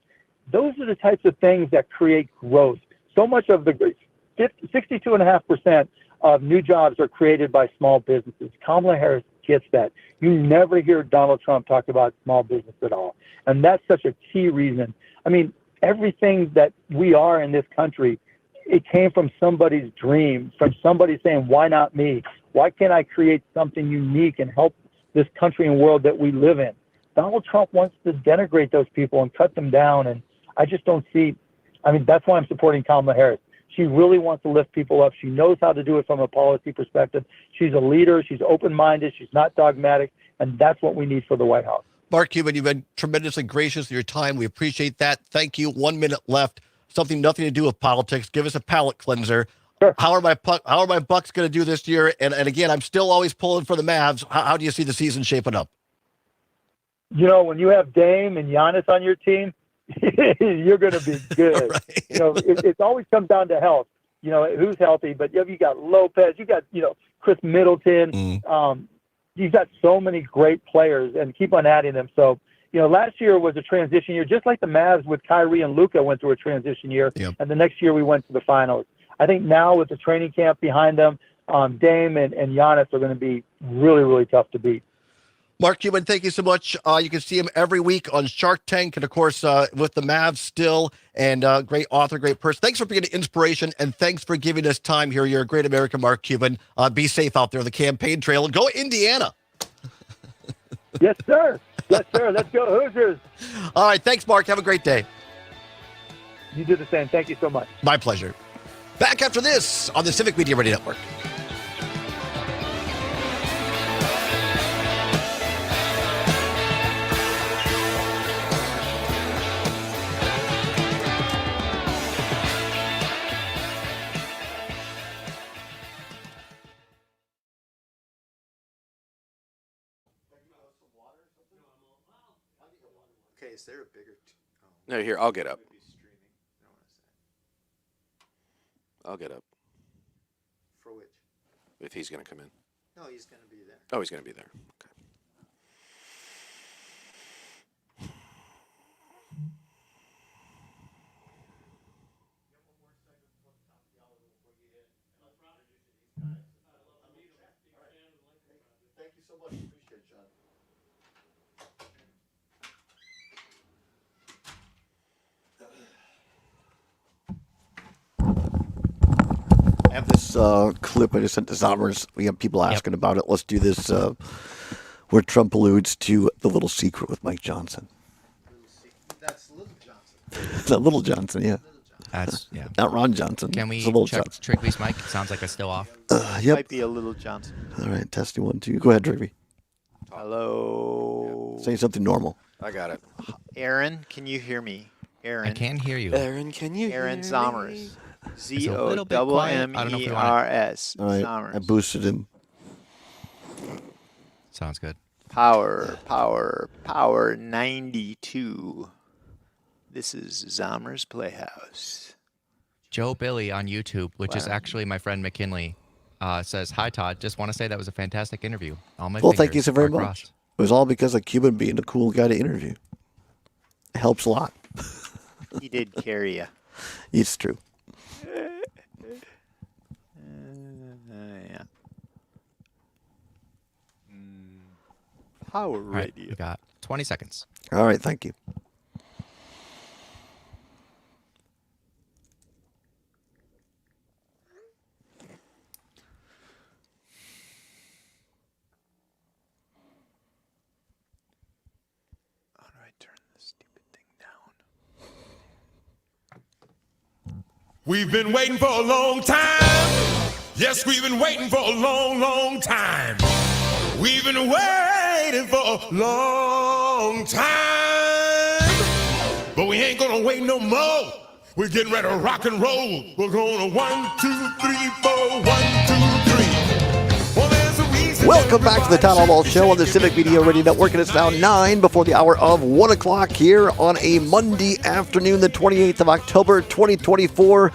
Those are the types of things that create growth. So much of the 62.5% of new jobs are created by small businesses. Kamala Harris gets that. You never hear Donald Trump talk about small business at all. And that's such a key reason. I mean, everything that we are in this country, it came from somebody's dream, from somebody saying, why not me? Why can't I create something unique and help this country and world that we live in? Donald Trump wants to denigrate those people and cut them down. And I just don't see, I mean, that's why I'm supporting Kamala Harris. She really wants to lift people up. She knows how to do it from a policy perspective. She's a leader. She's open-minded. She's not dogmatic. And that's what we need for the White House. Mark Cuban, you've been tremendously gracious with your time. We appreciate that. Thank you. 1 minute left. Something nothing to do with politics. Give us a palate cleanser. Sure. How are my Bucks going to do this year? And again, I'm still always pulling for the Mavs. How do you see the season shaping up? You know, when you have Dame and Giannis on your team, you're going to be good. Right. You know, it always comes down to health. You know, who's healthy? But you got Lopez, you got, Chris Middleton. You've got so many great players and keep on adding them. So, last year was a transition year, just like the Mavs with Kyrie and Luka went through a transition year. Yep. And the next year we went to the finals. I think now with the training camp behind them, Dame and Giannis are going to be really, really tough to beat. Mark Cuban, thank you so much. You can see him every week on Shark Tank and, of course, with the Mavs still. And great author, great person. Thanks for being an inspiration, and thanks for giving us time here. You're a great American, Mark Cuban. Be safe out there on the campaign trail. Go Indiana. Yes, sir. Yes, sir. Let's go Hoosiers. All right. Thanks, Mark. Have a great day. You do the same. Thank you so much. My pleasure. Back after this on the Civic Media Radio Network. Okay, is there a bigger? No, here, I'll get up. I'll get up. For which? If he's going to come in. No, he's going to be there. Oh, he's going to be there. Okay. Thank you so much. Appreciate it, John. I have this clip I just sent to Zommers. We have people asking about it. Let's do this where Trump alludes to the little secret with Mike Johnson. That's Little Johnson. That Little Johnson, yeah. That's, yeah. Not Ron Johnson. Can we It's a Little check Johnson. Trigby's mic? Sounds like it's still off. Yep. Might be a Little Johnson. All right, testing 1, 2. Go ahead, Trigby. Hello. Say something normal. I got it. Aaron, can you hear me? Aaron. I can hear you. Aaron, can you Aaron hear Zommers. me? It's a little bit quiet. I don't know if we want Zommers. All right, I boosted him. Sounds good. Power 92. This is Zommers Playhouse. Joe Billy on YouTube, which is Wow. actually my friend McKinley, says, "Hi, Todd. Just want to say that was a fantastic interview. All my Well, thank you fingers so very are much. crossed." It was all because of Cuban being a cool guy to interview. It helps a lot. He did carry you. It's true. Yeah. Power All right, radio. we got 20 seconds. All right, thank you. How do I turn this stupid thing down? We've been waiting for a long time. Yes, we've been waiting for a long, long time. We've been waiting for a long time. But we ain't gonna wait no more. We're getting ready to rock and roll. We're gonna 1, 2, 3, 4, 1, 2, 3. Well, there's a reason. Welcome back to the Todd Allbaugh Show on the Civic Media Radio Network, and it's now 9 before the hour of 1 o'clock here on a Monday afternoon, the 28th of October, 2024.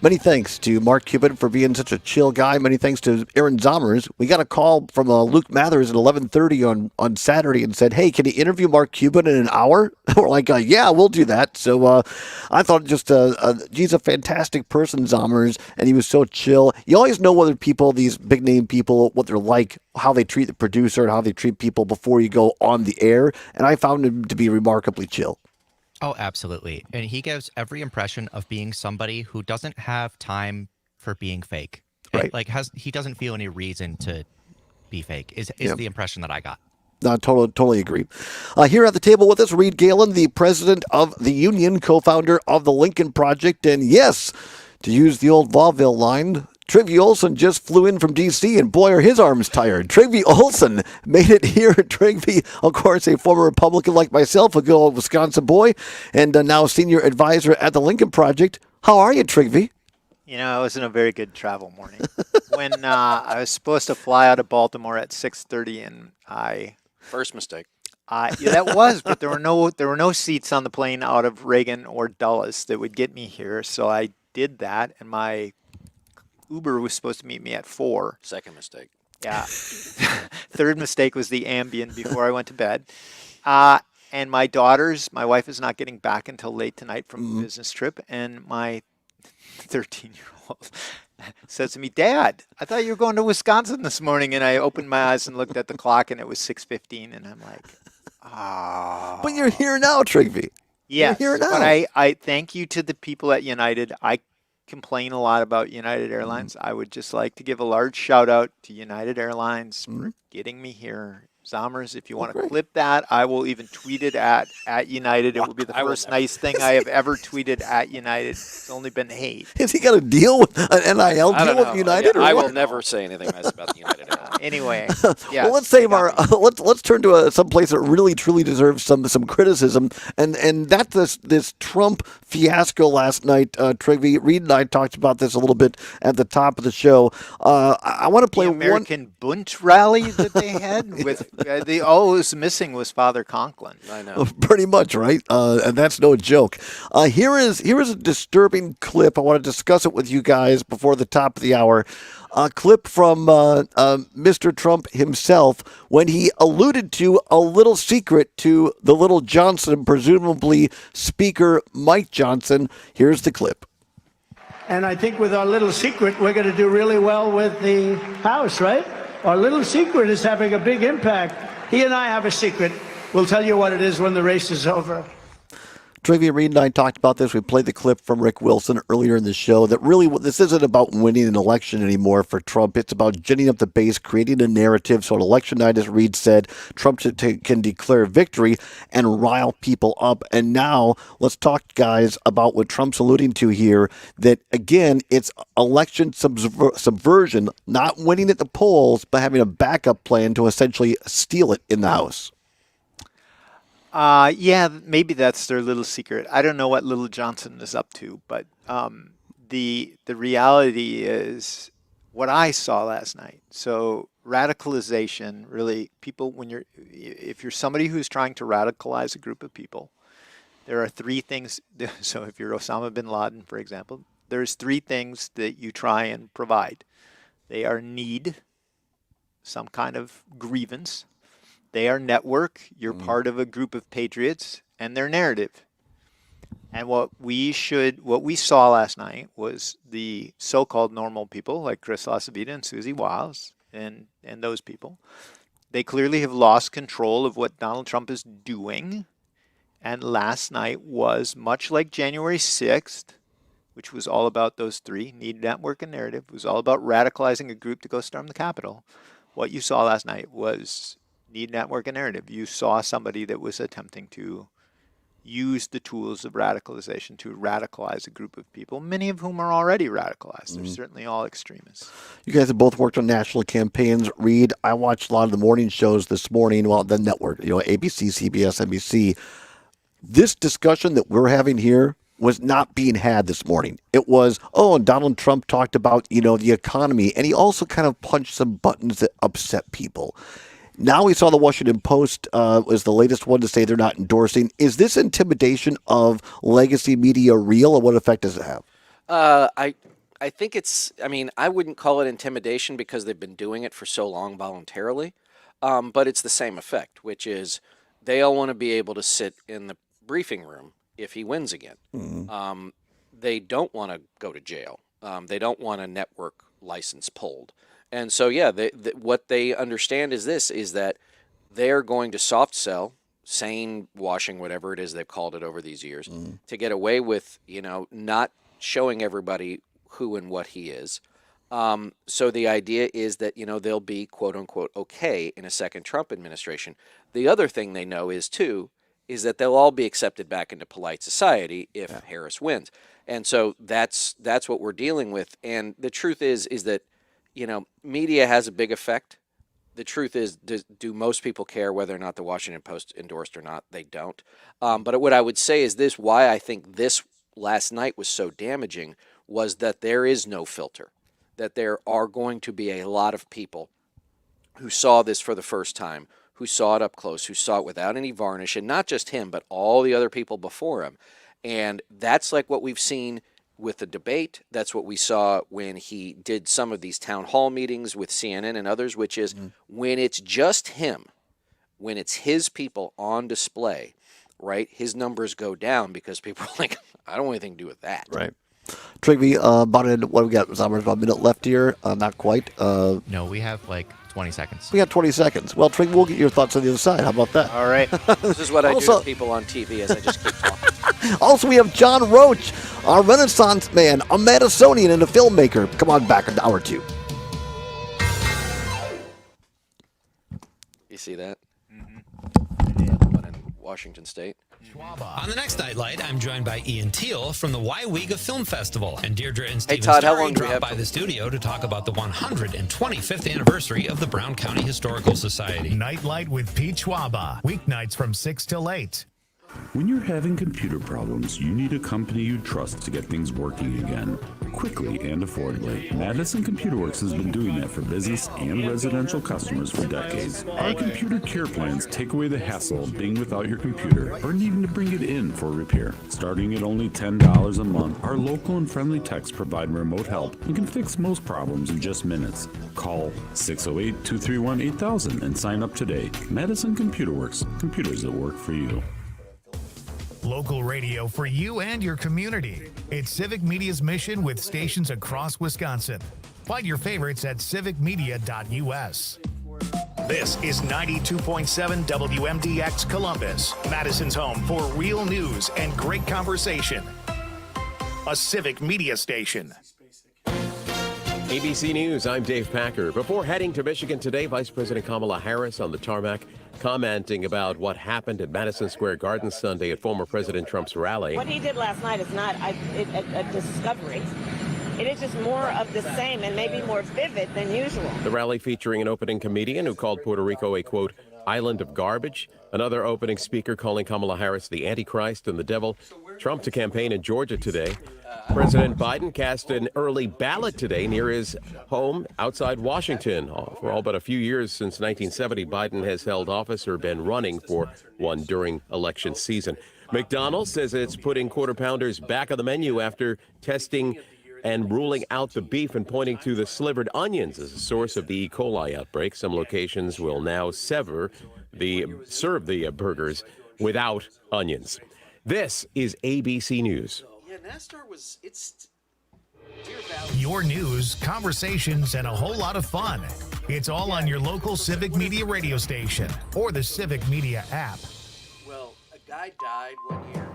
Many thanks to Mark Cuban for being such a chill guy. Many thanks to Aaron Zommers. We got a call from Luke Mathers at 11:30 on Saturday and said, "Hey, can you interview Mark Cuban in an hour?" We're like, "Yeah, we'll do that." So I thought just he's a fantastic person, Zommers, and he was so chill. You always know whether people, these big name people, what they're like, how they treat the producer, and how they treat people before you go on the air. And I found him to be remarkably chill. Oh, absolutely. And he gives every impression of being somebody who doesn't have time for being fake. Right. Like he doesn't feel any reason to be fake is Yep. the impression that I got. No, totally agree. Here at the table with us, Reed Galen, the president of the union, co-founder of the Lincoln Project. And yes, to use the old vaudeville line, Trigby Olson just flew in from D.C. and boy, are his arms tired. Trigby Olson made it here. Trigby, of course, a former Republican like myself, a good old Wisconsin boy, and now senior advisor at the Lincoln Project. How are you, Trigby? You know, it wasn't a very good travel morning. When I was supposed to fly out of Baltimore at 6:30, and First mistake. yeah, that was, but there were no seats on the plane out of Reagan or Dulles that would get me here, so I did that, and my Uber was supposed to meet me at 4. Second mistake. Yeah. Third mistake was the Ambien before I went to bed. And my wife is not getting back until late tonight from a business trip, and my 13-year-old says to me, "Dad, I thought you were going to Wisconsin this morning." And I opened my eyes and looked at the clock, and it was 6:15, and I'm like, "Ah." But you're here now, Trigby. Yes, You're here now. but I thank you to the people at United. I complain a lot about United Airlines. I would just like to give a large shout out to United Airlines for getting me here. Zommers, if you want to clip that, I will even tweet it at United. It will be the first nice thing I have ever tweeted at United. It's only been hate. Has he got a deal with an NIL I deal don't with know. United? Yeah, or I what? will never say anything nice about the United Airlines. Anyway, Well, let's save our let's turn to some place that really truly deserves some criticism, and that's this Trump fiasco last night. Trigby, Reed and I talked about this a little bit at the top of the show. I want to play the American Bunt rally that they had with all it was missing was Father Conklin. I know. Pretty much, right? And that's no joke. Here is a disturbing clip. I want to discuss it with you guys before the top of the hour. A clip from Mr. Trump himself when he alluded to a little secret to the little Johnson, presumably Speaker Mike Johnson. Here's the clip. And I think with our little secret, we're going to do really well with the House, right? Our little secret is having a big impact. He and I have a secret. We'll tell you what it is when the race is over. Trivia Reed and I talked about this. We played the clip from Rick Wilson earlier in the show that really this isn't about winning an election anymore for Trump. It's about ginning up the base, creating a narrative. So on election night, as Reed said, Trump can declare victory and rile people up. And now let's talk, guys, about what Trump's alluding to here, that, again, it's election subversion, not winning at the polls, but having a backup plan to essentially steal it in the House. Yeah, maybe that's their little secret. I don't know what Little Johnson is up to, but the reality is what I saw last night. So radicalization, really, people if you're somebody who's trying to radicalize a group of people, there are three things. So if you're Osama bin Laden, for example, there's three things that you try and provide. They are need, some kind of grievance. They are network. You're part of a group of patriots, and their narrative. And what we saw last night was the so-called normal people like Chris LaCivita and Susie Wiles and those people. They clearly have lost control of what Donald Trump is doing. And last night was much like January 6th, which was all about those three, need, network, and narrative. It was all about radicalizing a group to go storm the Capitol. What you saw last night was need, network, and narrative. You saw somebody that was attempting to use the tools of radicalization to radicalize a group of people, many of whom are already radicalized. They're certainly all extremists. You guys have both worked on national campaigns. Reed, I watched a lot of the morning shows this morning, well, the network, ABC, CBS, NBC. This discussion that we're having here was not being had this morning. It was, and Donald Trump talked about, the economy, and he also kind of punched some buttons that upset people. Now we saw the Washington Post was the latest one to say they're not endorsing. Is this intimidation of legacy media real, and what effect does it have? I think I wouldn't call it intimidation because they've been doing it for so long voluntarily, but it's the same effect, which is they all want to be able to sit in the briefing room if he wins again. They don't want to go to jail. They don't want a network license pulled. And so, what they understand is that they're going to soft sell, sane washing, whatever it is they've called it over these years, to get away with, not showing everybody who and what he is. So the idea is that, they'll be, quote unquote, okay in a second Trump administration. The other thing they know is that they'll all be accepted back into polite society if Harris wins. And so that's what we're dealing with. And the truth is that, media has a big effect. The truth is, do most people care whether or not the Washington Post endorsed or not? They don't. But what I would say is this, why I think this last night was so damaging was that there is no filter, that there are going to be a lot of people who saw this for the first time, who saw it up close, who saw it without any varnish, and not just him, but all the other people before him. And that's like what we've seen with the debate. That's what we saw when he did some of these town hall meetings with CNN and others, which is when it's just him, when it's his people on display, right, his numbers go down because people are like, I don't want anything to do with that. Right. Trigby, what do we got? About a minute left here. Not quite. No, we have like 20 seconds. We got 20 seconds. Well, Trigby, we'll get your thoughts on the other side. How about that? All right. This is what I do Also- to people on TV as I just keep talking. Also, we have John Roach, our Renaissance man, a Madisonian and a filmmaker. Come on back an hour or two. You see that? Mm-hmm. One in Washington State. On the next Nightlight, I'm joined by Ian Teal from the Waiwiga Film Festival, and Deirdre and Stephen Todd, how Starry long do we dropped have by the studio to talk about the 125th anniversary of the Brown County Historical Society. Nightlight with Pete Schwaba. Weeknights from 6 till 8. When you're having computer problems, you need a company you trust to get things working again, quickly and affordably. Madison Computer Works has been doing that for business and residential customers for decades. Our computer care plans take away the hassle of being without your computer or needing to bring it in for repair. Starting at only $10 a month, our local and friendly techs provide remote help and can fix most problems in just minutes. Call 608-231-8000 and sign up today. Madison Computer Works, computers that work for you. Local radio for you and your community. It's Civic Media's mission with stations across Wisconsin. Find your favorites at civicmedia.us. This is 92.7 WMDX Columbus, Madison's home for real news and great conversation. A Civic Media station. ABC News, I'm Dave Packer. Before heading to Michigan today, Vice President Kamala Harris on the tarmac commenting about what happened at Madison Square Garden Sunday at former President Trump's rally. What he did last night is not a discovery. It is just more of the same and maybe more vivid than usual. The rally featuring an opening comedian who called Puerto Rico a, quote, island of garbage. Another opening speaker calling Kamala Harris the Antichrist and the devil. Trump to campaign in Georgia today. President Biden cast an early ballot today near his home outside Washington. For all but a few years since 1970, Biden has held office or been running for one during election season. McDonald's says it's putting Quarter Pounders back on the menu after testing and ruling out the beef and pointing to the slivered onions as a source of the E. coli outbreak. Some locations will now serve the burgers without onions. This is ABC News. Your news, conversations, and a whole lot of fun. It's all on your local Civic Media radio station or the Civic Media app. Well, a guy died 1 year.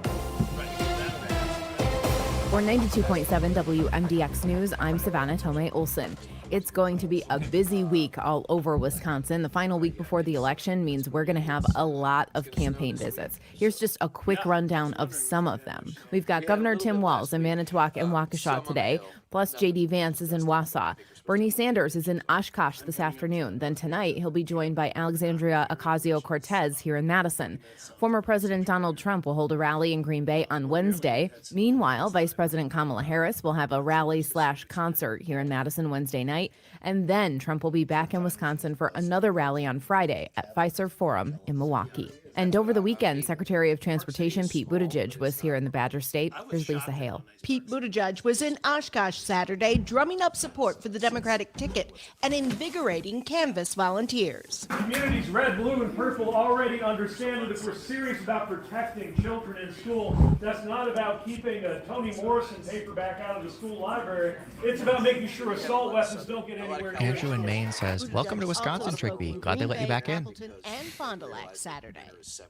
For 92.7 WMDX News, I'm Savannah Tomei Olson. It's going to be a busy week all over Wisconsin. The final week before the election means we're going to have a lot of campaign visits. Here's just a quick rundown of some of them. We've got Governor Tim Walz in Manitowoc and Waukesha today, plus J.D. Vance is in Wausau. Bernie Sanders is in Oshkosh this afternoon. Then tonight, he'll be joined by Alexandria Ocasio-Cortez here in Madison. Former President Donald Trump will hold a rally in Green Bay on Wednesday. Meanwhile, Vice President Kamala Harris will have a rally/concert here in Madison Wednesday night. And then Trump will be back in Wisconsin for another rally on Friday at Fiserv Forum in Milwaukee. And over the weekend, Secretary of Transportation Pete Buttigieg was here in the Badger State. Here's Lisa Hale. Pete Buttigieg was in Oshkosh Saturday, drumming up support for the Democratic ticket and invigorating Canvas volunteers. Communities red, blue, and purple already understand that if we're serious about protecting children in school, that's not about keeping a Toni Morrison paperback out of the school library. It's about making sure assault weapons don't get anywhere near Andrew in Maine says, welcome to Wisconsin, Trigby. Glad they let you back in. And Fond du Lac Saturday.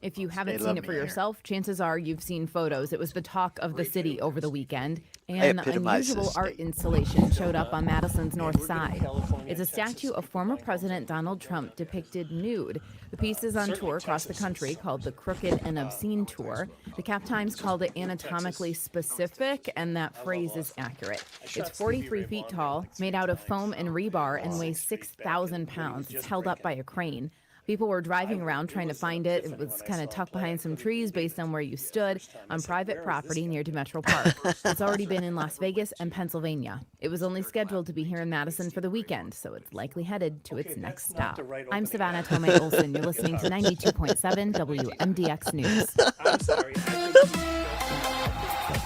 If you haven't They seen love it for me here. yourself, chances are you've seen photos. It was the talk of the city over the weekend. An epitomize unusual this art installation showed up on Madison's north side. It's a statue of former President Donald Trump depicted nude. The piece is on tour across the country called the Crooked and Obscene Tour. The Cap Times called it anatomically specific, and that phrase is accurate. It's 43 feet tall, made out of foam and rebar, and weighs 6,000 pounds. It's held up by a crane. People were driving around trying to find it. It was kind of tucked behind some trees based on where you stood on private property near DeMetro Park. It's already been in Las Vegas and Pennsylvania. It was only scheduled to be here in Madison for the weekend, so it's likely headed to its next stop. I'm Savannah Tomei Olson. You're listening to 92.7 WMDX News. I'm sorry.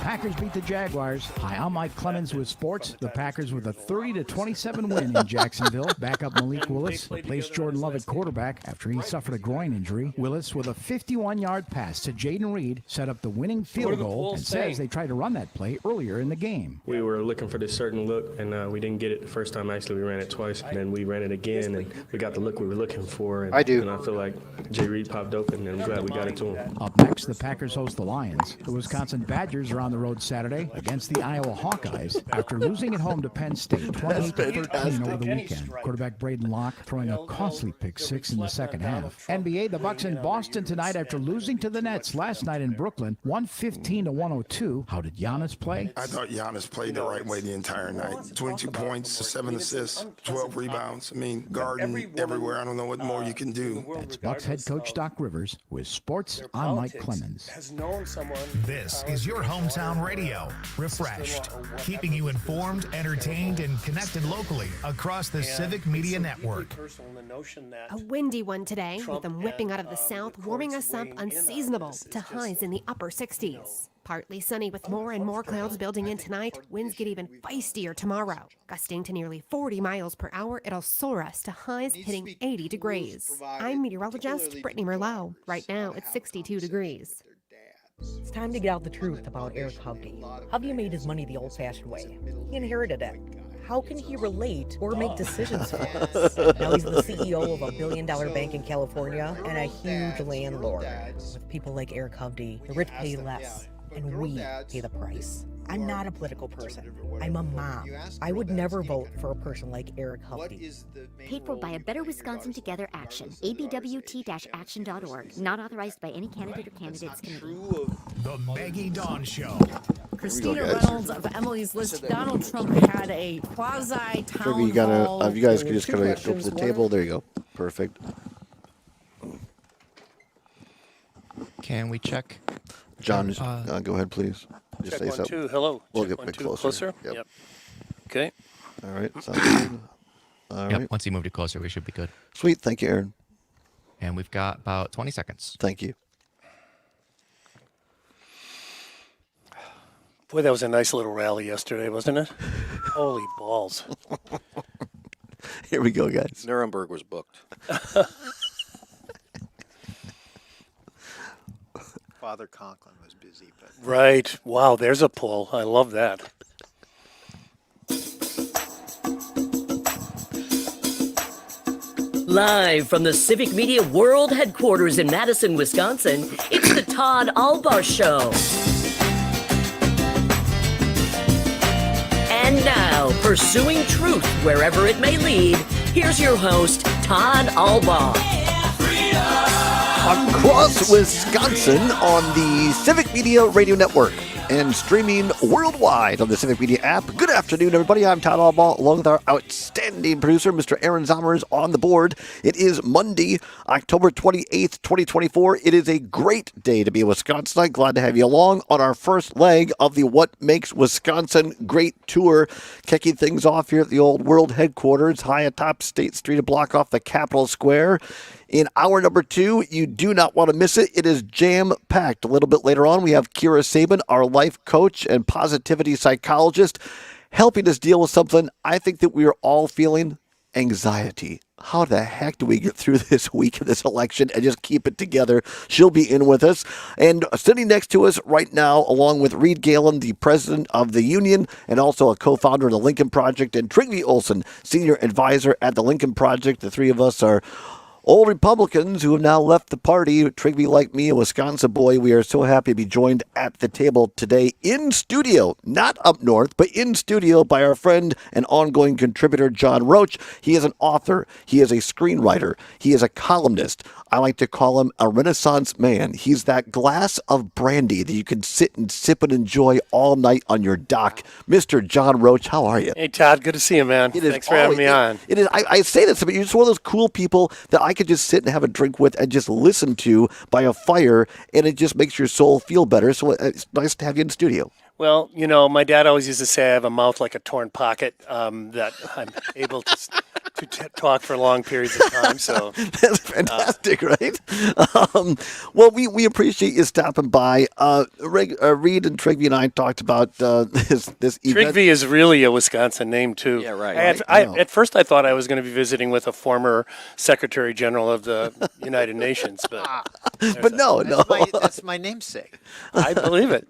Packers beat the Jaguars. Hi, I'm Mike Clemens with sports. The Packers with a 30-27 win in Jacksonville. Backup Malik Willis replaced Jordan Love at quarterback after he suffered a groin injury. Willis, with a 51-yard pass to Jaden Reed, set up the winning field goal and says they tried to run that play earlier in the game. We were looking for this certain look, and we didn't get it the first time. Actually, we ran it twice, and then we ran it again, and we got the look we were looking for. And, I do. And I feel like Jay Reed popped open, and I'm glad we got it to him. Up next, the Packers host the Lions. The Wisconsin Badgers are on the road Saturday against the Iowa Hawkeyes after losing at home to Penn State 28-13 over the weekend. Quarterback Braden Locke throwing a costly pick six in the second half. NBA, the Bucks in Boston tonight after losing to the Nets last night in Brooklyn, 115-102. How did Giannis play? I thought Giannis played the right way the entire night. 22 points, 7 assists, 12 rebounds. I mean, guarding everywhere. I don't know what more you can do. That's Bucks head coach Doc Rivers with sports. I'm Mike Clemens. This is your hometown radio, refreshed, keeping you informed, entertained, and connected locally across the Civic Media Network. A windy one today, with them whipping out of the south, warming us up unseasonable to highs in the upper 60s. Partly sunny with more and more clouds building in tonight. Winds get even feistier tomorrow. Gusting to nearly 40 miles per hour, it'll soar us to highs hitting 80 degrees. I'm meteorologist Brittany Merlot. Right now, it's 62 degrees. It's time to get out the truth about Eric Hovde. Hovde made his money the old-fashioned way. He inherited it. How can he relate or make decisions for us? Now he's the CEO of a billion-dollar bank in California and a huge landlord. With people like Eric Hovde, the rich pay less, and we pay the price. I'm not a political person. I'm a mom. I would never vote for a person like Eric Hovde. Paid for by a Better Wisconsin Together Action, abwt-action.org. Not authorized by any candidate or candidates committee. The Maggie Dawn Show. Christina Reynolds of Emily's List. Donald Trump had a quasi-town You gotta, hall. you guys There can were just two kind of go to questions. the One- table. There you go. Perfect. Can we check? John, go ahead, please. Just Check say one, something. two. Hello. We'll Check get one, a bit two. closer. Yep. Okay. All right. Sounds good. All Yep, right. once you moved it closer, we should be good. Sweet. Thank you, Aaron. And we've got about 20 seconds. Thank you. Boy, that was a nice little rally yesterday, wasn't it? Holy balls. Here we go, guys. Nuremberg was booked. Father Conklin was busy, but Right. Wow, there's a pull. I love that. Live from the Civic Media World Headquarters in Madison, Wisconsin, it's the Todd Allbaugh Show. And now, pursuing truth wherever it may lead, here's your host, Todd Allbaugh. Across Wisconsin on the Civic Media Radio Network and streaming worldwide on the Civic Media app. Good afternoon, everybody. I'm Todd Allbaugh, along with our outstanding producer, Mr. Aaron Zommers, on the board. It is Monday, October 28th, 2024. It is a great day to be a Wisconsinite. Glad to have you along on our first leg of the What Makes Wisconsin Great tour, kicking things off here at the old world headquarters, high atop State Street, a block off the Capitol Square. In hour number 2, you do not want to miss it. It is jam-packed. A little bit later on, we have Kira Sabin, our life coach and positivity psychologist, helping us deal with something I think that we are all feeling, anxiety. How the heck do we get through this week of this election and just keep it together? She'll be in with us. And sitting next to us right now, along with Reed Galen, the president of the union and also a co-founder of the Lincoln Project, and Trygve Olsen, senior advisor at the Lincoln Project. The three of us are old Republicans who have now left the party. Trygve, like me, a Wisconsin boy. We are so happy to be joined at the table today in studio, not up north, but in studio by our friend and ongoing contributor, John Roach. He is an author. He is a screenwriter. He is a columnist. I like to call him a Renaissance man. He's that glass of brandy that you can sit and sip and enjoy all night on your dock. Mr. John Roach, how are you? Hey, Todd. Good to see you, man. Thanks for having me on. It is. I say this, but you're just one of those cool people that I could just sit and have a drink with and just listen to by a fire, and it just makes your soul feel better. So it's nice to have you in the studio. Well, you know, my dad always used to say I have a mouth like a torn pocket, that I'm able to to talk for long periods of time. So That's fantastic, right? Well, we appreciate you stopping by. Reed and Trigby and I talked about this event. Trigby is really a Wisconsin name too. Yeah, right. At first, I thought I was going to be visiting with a former Secretary General of the United Nations, but no. That's my namesake. I believe it.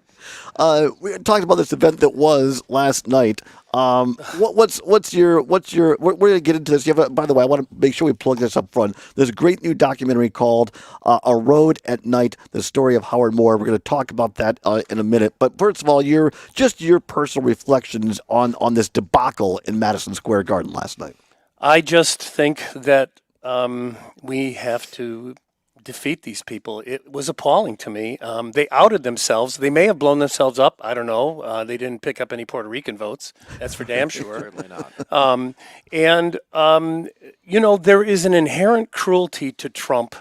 We talked about this event that was last night. What's your? We're gonna get into this. By the way, I want to make sure we plug this up front. There's a great new documentary called "A Road at Night: The Story of Howard Moore." We're going to talk about that in a minute. But first of all, your personal reflections on this debacle in Madison Square Garden last night. I just think that we have to defeat these people. It was appalling to me. They outed themselves. They may have blown themselves up. I don't know. They didn't pick up any Puerto Rican votes. That's for damn sure. Certainly not. There is an inherent cruelty to Trump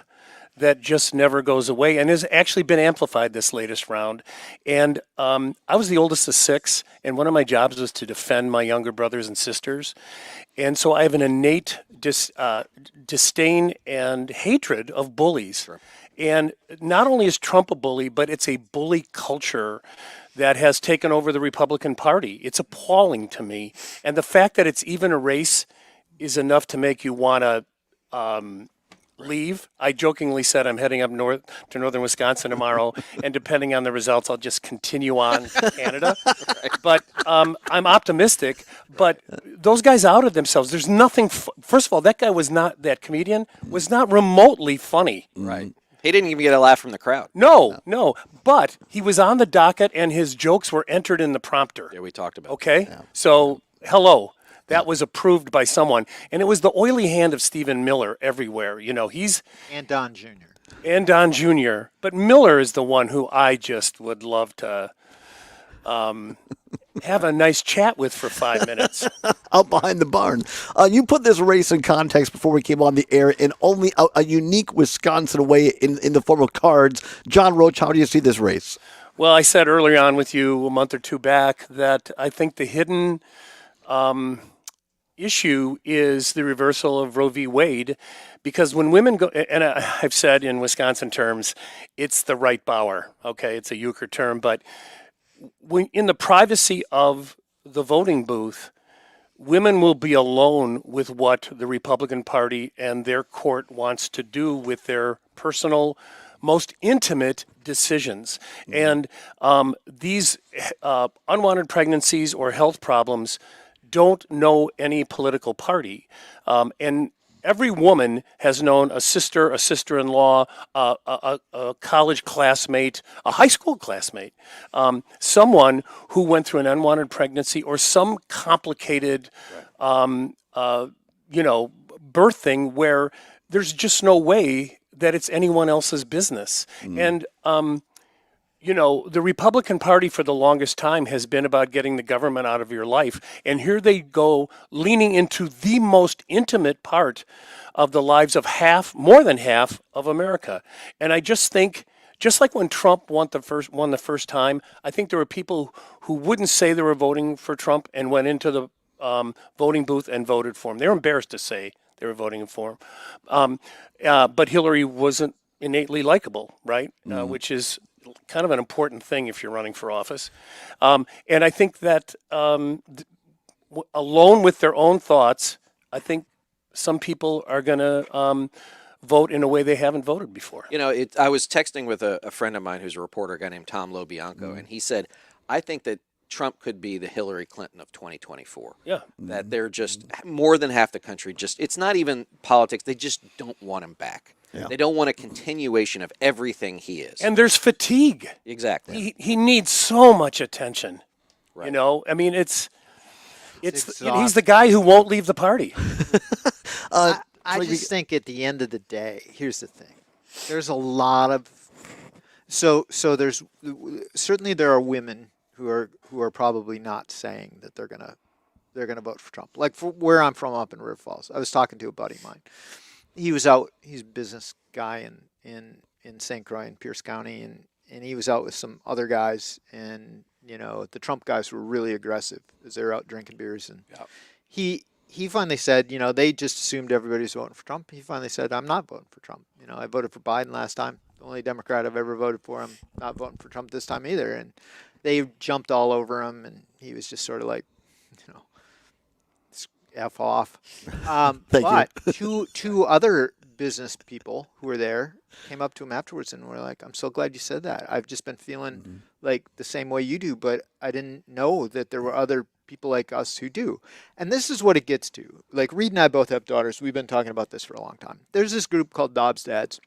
that just never goes away and has actually been amplified this latest round. And I was the oldest of 6, and one of my jobs was to defend my younger brothers and sisters. And so I have an innate disdain and hatred of bullies. Sure. And not only is Trump a bully, but it's a bully culture that has taken over the Republican Party. It's appalling to me. And the fact that it's even a race is enough to make you want to leave. I jokingly said I'm heading up north to northern Wisconsin tomorrow, and depending on the results, I'll just continue on to Canada. But I'm optimistic. But those guys outed themselves. There's nothing. First of all, that comedian was not remotely funny. Right. He didn't even get a laugh from the crowd. No. But he was on the docket, and his jokes were entered in the prompter. Yeah, we talked about. Okay. Yeah. So hello. That was approved by someone. And it was the oily hand of Stephen Miller everywhere. And Don Jr. And Don Jr. But Miller is the one who I just would love to have a nice chat with for 5 minutes. Out behind the barn. You put this race in context before we came on the air in only a unique Wisconsin way in the form of cards. John Roach, how do you see this race? Well, I said earlier on with you a month or two back that I think the hidden issue is the reversal of Roe v. Wade, because when women go, and I've said in Wisconsin terms, it's the right Bauer, okay, it's a euchre term, but when in the privacy of the voting booth, women will be alone with what the Republican Party and their court wants to do with their personal, most intimate decisions. And these unwanted pregnancies or health problems don't know any political party. And every woman has known a sister, a sister-in-law, a college classmate, a high school classmate, someone who went through an unwanted pregnancy or some complicated, birth thing where there's just no way that it's anyone else's business. And the Republican Party for the longest time has been about getting the government out of your life. And here they go leaning into the most intimate part of the lives of more than half of America. And I just think, just like when Trump won the first time, I think there were people who wouldn't say they were voting for Trump and went into the voting booth and voted for him. They were embarrassed to say they were voting for him. But Hillary wasn't innately likable, right? Which is kind of an important thing if you're running for office. And I think that alone with their own thoughts, I think some people are going to vote in a way they haven't voted before. I was texting with a friend of mine who's a reporter, a guy named Tom LoBianco, and he said, I think that Trump could be the Hillary Clinton of 2024. Yeah. That they're just, more than half the country, it's not even politics, they just don't want him back. Yeah. They don't want a continuation of everything he is. And there's fatigue. Exactly. He needs so much attention. Right. I mean, he's the guy who won't leave the party. I just think at the end of the day, here's the thing. There's a lot of so there's certainly there are women who are probably not saying that they're gonna vote for Trump. Like for where I'm from up in River Falls, I was talking to a buddy of mine. He was out. He's a business guy in St. Croix in Pierce County, and he was out with some other guys, and the Trump guys were really aggressive as they were out drinking beers, and he he finally said, they just assumed everybody was voting for Trump. He finally said, I'm not voting for Trump. I voted for Biden last time. The only Democrat I've ever voted for. I'm not voting for Trump this time either. And they jumped all over him, and he was just sort of like, F off. But two other business people who were there came up to him afterwards and were like, I'm so glad you said that. I've just been feeling like the same way you do, but I didn't know that there were other people like us who do. And this is what it gets to. Like, Reed and I both have daughters. We've been talking about this for a long time. There's this group called Dobbs Dads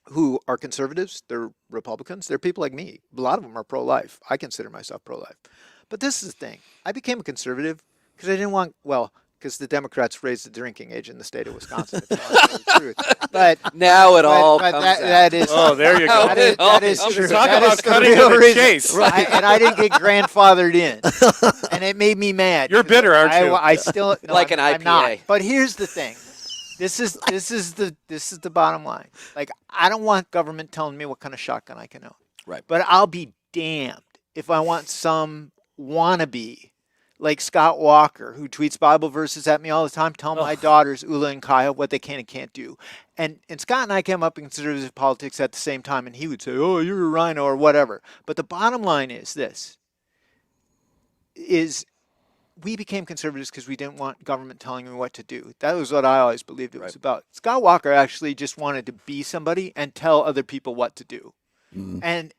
who are conservatives. They're Republicans. They're people like me. A lot of them are pro-life. I consider myself pro-life. But this is the thing. I became a conservative because I didn't want, because the Democrats raised the drinking age in the state of Wisconsin. If you want to know the truth. But now it all comes out. That is. Oh, there you go. That is true. Talk that about is cutting to the chase. Right, and I didn't get grandfathered in, and it made me mad. You're bitter, aren't you? I still no, like an IPA. I'm not. But here's the thing. This is the bottom line. Like, I don't want government telling me what kind of shotgun I can own. Right. But I'll be damned if I want some wannabe like Scott Walker, who tweets Bible verses at me all the time, telling my daughters, Ula and Kaya, what they can and can't do. And Scott and I came up in conservative politics at the same time, and he would say, oh, you're a rhino or whatever. But the bottom line is this, is we became conservatives because we didn't want government telling me what to do. That was what I always believed it was about. Scott Walker actually just wanted to be somebody and tell other people what to do. And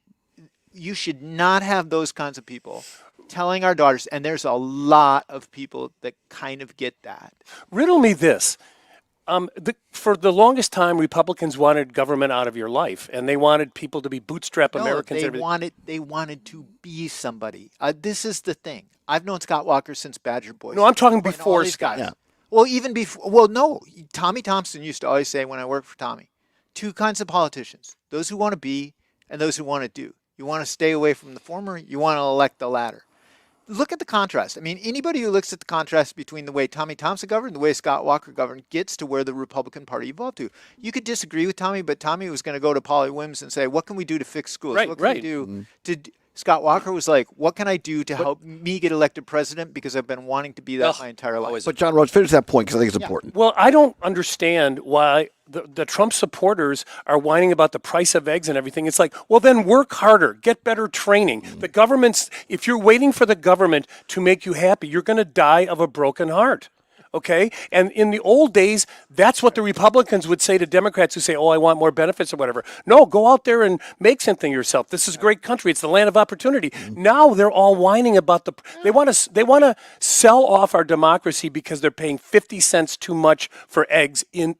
you should not have those kinds of people telling our daughters, and there's a lot of people that kind of get that. Riddle me this. For the longest time, Republicans wanted government out of your life, and they wanted people to be bootstrap Americans. They wanted to be somebody. This is the thing. I've known Scott Walker since Badger Boys. No, I'm talking before Scott. Yeah. Well, even before. Well, no. Tommy Thompson used to always say when I worked for Tommy, two kinds of politicians: those who want to be and those who want to do. You want to stay away from the former. You want to elect the latter. Look at the contrast. I mean, anybody who looks at the contrast between the way Tommy Thompson governed and the way Scott Walker governed gets to where the Republican Party evolved to. You could disagree with Tommy, but Tommy was going to go to Polly Wims and say, what can we do to fix schools? What can we do to... Scott Walker was like, what can I do to help me get elected president? Because I've been wanting to be that my entire life. But John Rhodes, finish that point because I think it's important. Well, I don't understand why the Trump supporters are whining about the price of eggs and everything. It's like, well, then work harder, get better training. The government's, if you're waiting for the government to make you happy, you're going to die of a broken heart. Okay? And in the old days, that's what the Republicans would say to Democrats who say, oh, I want more benefits or whatever. No, go out there and make something yourself. This is a great country. It's the land of opportunity. Now they're all whining about they want to sell off our democracy because they're paying 50 cents too much for eggs in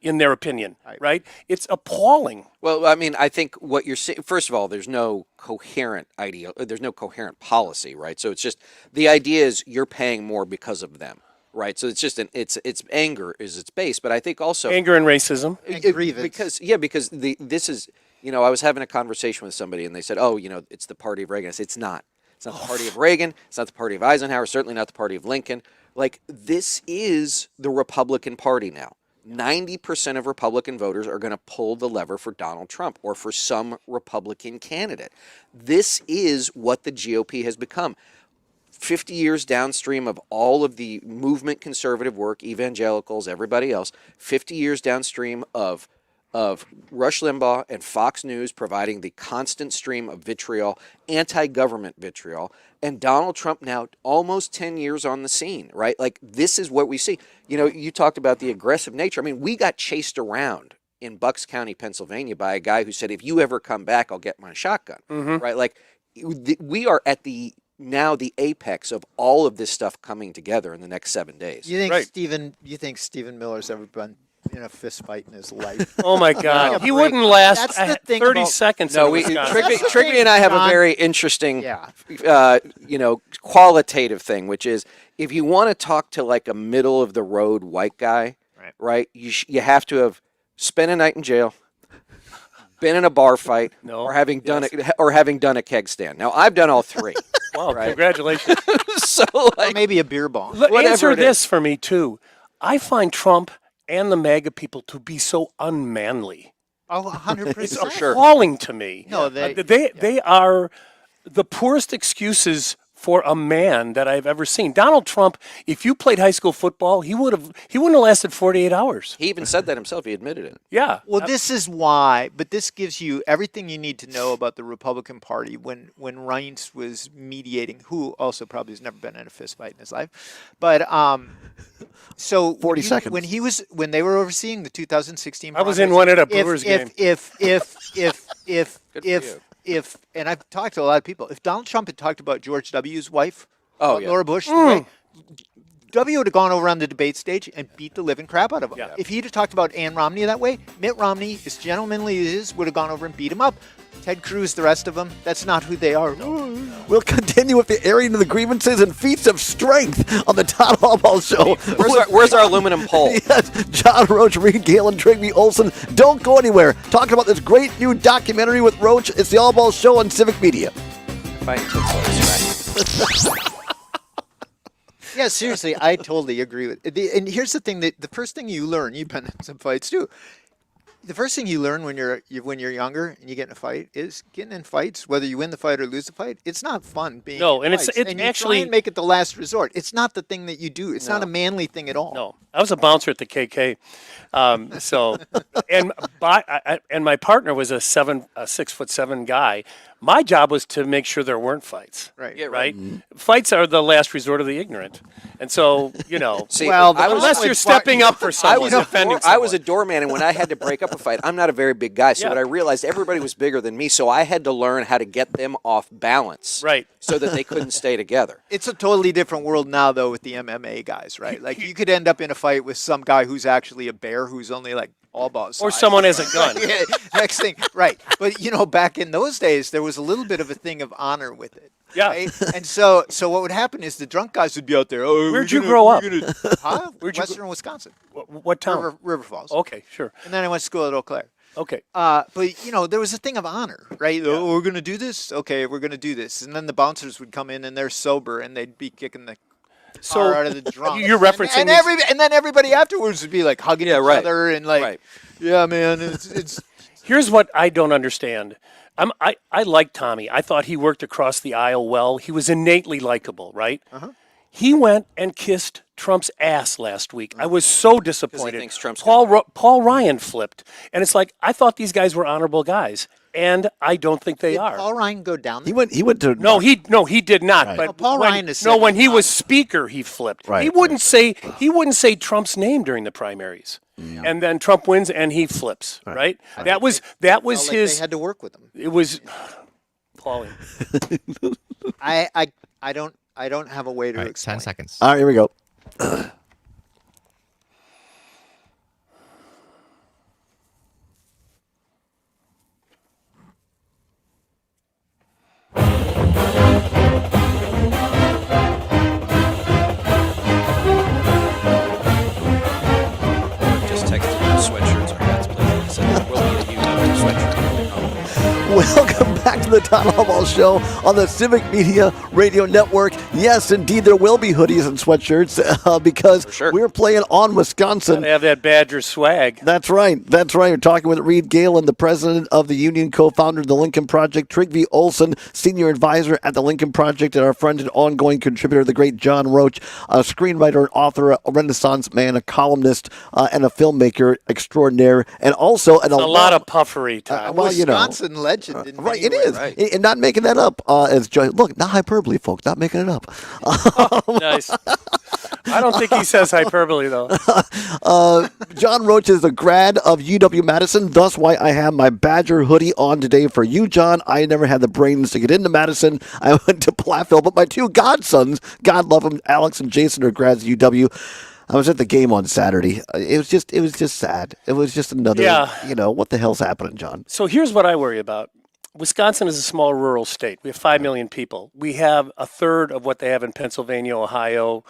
their opinion, right? It's appalling. Well, I mean, I think what you're saying, first of all, there's no coherent there's no coherent policy, right? So it's just, the idea is you're paying more because of them. Right, so it's just it's anger is its base, but I think also anger and racism, grievance. Because this is, I was having a conversation with somebody and they said, oh, it's the party of Reagan. I said, it's not the party of Reagan. It's not the party of Eisenhower. Certainly not the party of Lincoln. Like, this is the Republican Party now. 90% of Republican voters are going to pull the lever for Donald Trump or for some Republican candidate. This is what the GOP has become. 50 years downstream of all of the movement conservative work, evangelicals, everybody else, 50 years downstream of Rush Limbaugh and Fox News providing the constant stream of vitriol, anti-government vitriol, and Donald Trump now almost 10 years on the scene, right? Like, this is what we see. You talked about the aggressive nature. I mean, we got chased around in Bucks County, Pennsylvania by a guy who said, if you ever come back, I'll get my shotgun, right? Like, we are at the apex of all of this stuff coming together in the next 7 days. You think Stephen Miller's ever been in a fist fight in his life? Oh my God, he wouldn't last 30 seconds. No, Trigby and I have a very interesting, qualitative thing, which is if you want to talk to like a middle of the road white guy, right? You have to have spent a night in jail, been in a bar fight, or having done a keg stand. Now I've done all three. Wow, congratulations. So maybe a beer bong. Answer this for me too. I find Trump and the MAGA people to be so unmanly. Oh, 100%. It's appalling to me. No, they are the poorest excuses for a man that I've ever seen. Donald Trump, if you played high school football, he wouldn't have lasted 48 hours. He even said that himself. He admitted it. Yeah. Well, this is why, but this gives you everything you need to know about the Republican Party when Reince was mediating, who also probably has never been in a fist fight in his life. But so 40 seconds. When they were overseeing the 2016 I was in one at a Brewers game. If and I've talked to a lot of people, if Donald Trump had talked about George W.'s wife, Oh, yeah. Laura Bush, the way, W would have gone over on the debate stage and beat the living crap out of him. Yeah. If he'd have talked about Ann Romney that way, Mitt Romney, as gentlemanly as he is, would have gone over and beat him up. Ted Cruz, the rest of them, that's not who they are. We'll continue with the airing of the grievances and feats of strength on the Todd Allbaugh Show. Where's our aluminum pole? Yes, John Roach, Reed Gale, and Trigby Olson. Don't go anywhere. Talking about this great new documentary with Roach. It's the Allbaugh Show on Civic Media. Yeah, seriously, I totally agree with it. And here's the thing: that the first thing you learn, you've been in some fights too. The first thing you learn when you're younger and you get in a fight is getting in fights, whether you win the fight or lose the fight. It's not fun being No, in and fights. it's and actually you try and make it the last resort. It's not the thing that you do. It's not a manly thing at all. No, I was a bouncer at the KK. And my partner was a 6'7" guy. My job was to make sure there weren't fights. Right. Yeah, Right. Fights are the last resort of the ignorant, and so See, unless you're stepping up for someone, defending I was a doorman, and when I had to break up a fight, I'm not a very big guy, so Yeah. what I realized, everybody was bigger than me, so I had to learn how to get them off balance, Right. so that they couldn't stay together. It's a totally different world now, though, with the MMA guys, right? Like you could end up in a fight with some guy who's actually a bear who's only like Allbaugh size. Or someone has a gun. Yeah, next thing, right? But back in those days, there was a little bit of a thing of honor with it. Yeah. Right? And so what would happen is the drunk guys would be out there. Oh, Where'd you grow up? Huh? Where'd you Western Wisconsin. What town? River Falls. Okay, sure. And then I went to school at Eau Claire. Okay. But there was a thing of honor, right? Yeah. Oh, we're gonna do this. Okay, we're gonna do this. And then the bouncers would come in and they're sober and they'd be kicking the car out of the drunk. You're referencing and then everybody afterwards would be like hugging each other and like, yeah, man, it's. Here's what I don't understand. I like Tommy. I thought he worked across the aisle well. He was innately likable, right? Uh-huh. He went and kissed Trump's ass last week. I was so disappointed. thinks Trump's Paul Ryan flipped, and it's like I thought these guys were honorable guys, and I don't think they Did are. Paul Ryan go down there? He went to No, he did not. Right. But No, Paul when, Ryan is no, when he 75. was speaker, he flipped. Right, He wouldn't say Trump's name during the primaries, and then Trump wins and he flips. Right? That was Felt like his. They had to work with him. It was Paulie. I don't have a way to All right, explain. 10 seconds. All right, here we go. Just texted me sweatshirts or hats, please. He said there will be a UW sweatshirt. Welcome back to the Todd Allbaugh Show on the Civic Media Radio Network. Yes, indeed, there will be hoodies and sweatshirts because we're playing on Wisconsin. They have that Badger swag. That's right. That's right. We're talking with Reed Galen, the president of the union, co-founder of the Lincoln Project, Trigby Olson, senior advisor at the Lincoln Project, and our friend and ongoing contributor, the great John Roach, a screenwriter and author, a Renaissance man, a columnist, and a filmmaker extraordinaire, and also a lot of puffery, Todd. Wisconsin legend. In Right, many it is. ways. And not making that up. As Joy, look, not hyperbole, folks. Not making it up. Nice. I don't think he says hyperbole, though. John Roach is a grad of UW-Madison. Thus why I have my Badger hoodie on today for you, John. I never had the brains to get into Madison. I went to Platteville, but my two godsons, God love them, Alex and Jason, are grads at UW. I was at the game on Saturday. It was just sad. It was just another, what the hell's happening, John? So here's what I worry about. Wisconsin is a small rural state. We have 5 million people. We have a third of what they have in Pennsylvania, Ohio,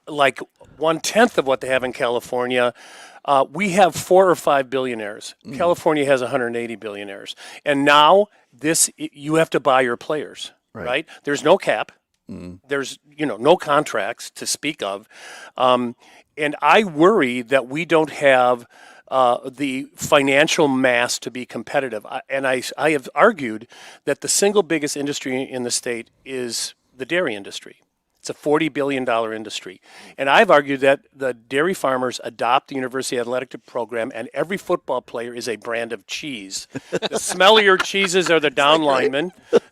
like 1/10 of what they have in California. We have 4 or 5 billionaires. California has 180 billionaires. And now you have to buy your players, right? There's no cap. There's no contracts to speak of, and I worry that we don't have the financial mass to be competitive. I have argued that the single biggest industry in the state is the dairy industry. It's a $40 billion industry. And I've argued that the dairy farmers adopt the university athletic program, and every football player is a brand of cheese. The smellier cheeses are the down linemen.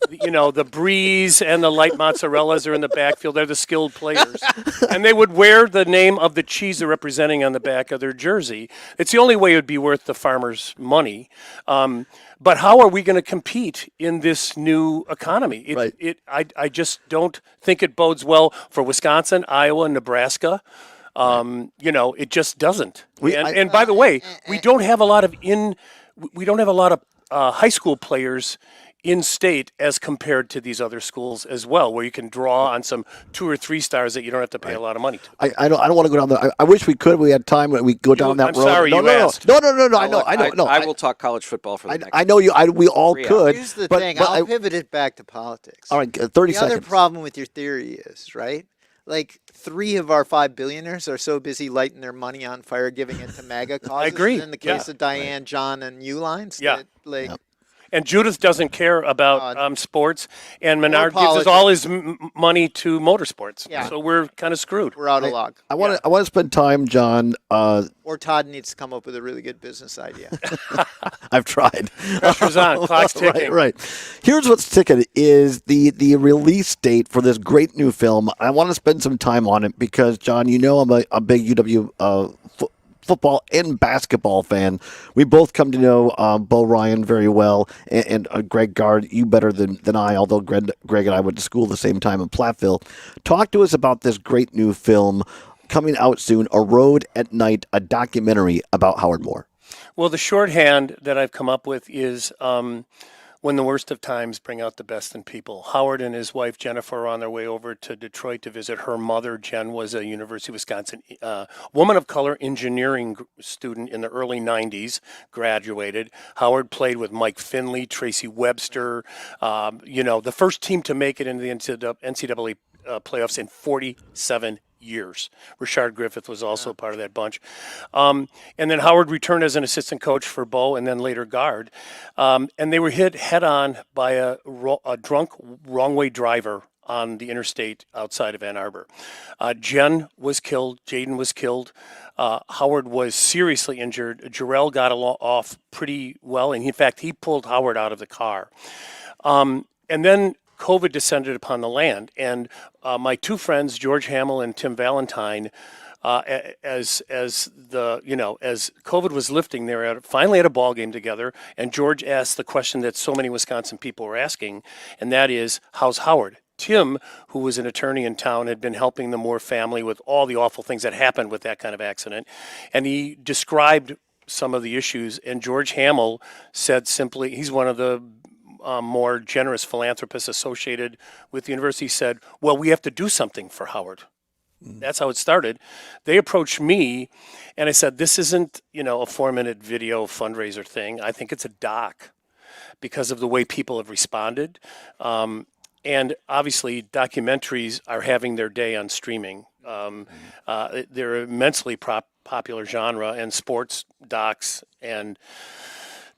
You know, the Breeze and the light mozzarellas are in the backfield. They're the skilled players. And they would wear the name of the cheese they're representing on the back of their jersey. It's the only way it would be worth the farmers' money. But how are we going to compete in this new economy? I just don't think it bodes well for Wisconsin, Iowa, Nebraska. You know, it just doesn't. And by the way, we don't have a lot of high school players in state as compared to these other schools as well, where you can draw on some 2 or 3 stars that you don't have to pay a lot of money to. I don't want to go down there. I wish we could. We had time. We go down that I'm road. sorry, you asked. No. I know. I will talk college football for the next. I know you. We all could. Here's the but, thing. but I'll pivot it back to politics. All right, 30 the seconds. The other problem with your theory is, right, like 3 of our 5 billionaires are so busy lighting their money on fire, giving it to MAGA causes. I agree. In the case of Diane, John, and Uline. Yeah. That, And Judith doesn't care about sports, and Menard gives us all his money to motorsports. Yeah. So we're kind of screwed. We're out of luck. I want to spend time, John. Or Todd needs to come up with a really good business idea. I've tried. Pressure's on. Clock's ticking. Right. Here's what's ticking is the release date for this great new film. I want to spend some time on it because, John, you know I'm a big UW football and basketball fan. We both come to know Bo Ryan very well, and Greg Gard, you better than I, although Greg and I went to school the same time in Platteville. Talk to us about this great new film coming out soon, A Road at Night, a documentary about Howard Moore. Well, the shorthand that I've come up with is when the worst of times bring out the best in people. Howard and his wife, Jennifer, are on their way over to Detroit to visit her mother. Jen was a University of Wisconsin woman of color engineering student in the early 90s, graduated. Howard played with Mike Finley, Tracy Webster, the first team to make it into the NCAA playoffs in 47 years. Rashard Griffith was also part of that bunch. And then Howard returned as an assistant coach for Bo and then later guard. And they were hit head on by a drunk wrong-way driver on the interstate outside of Ann Arbor. Jen was killed. Jaden was killed. Howard was seriously injured. Jarrell got off pretty well. And in fact, he pulled Howard out of the car. And then COVID descended upon the land, and my 2 friends, George Hamill and Tim Valentine, as COVID was lifting, they were finally at a ball game together, and George asked the question that so many Wisconsin people were asking, and that is, how's Howard? Tim, who was an attorney in town, had been helping the Moore family with all the awful things that happened with that kind of accident, and he described some of the issues, and George Hamill said simply, he's one of the more generous philanthropist associated with the university, said, well, we have to do something for Howard. That's how it started. They approached me, and I said, this isn't, a 4-minute video fundraiser thing. I think it's a doc because of the way people have responded. And obviously, documentaries are having their day on streaming. They're immensely popular genre, and sports docs and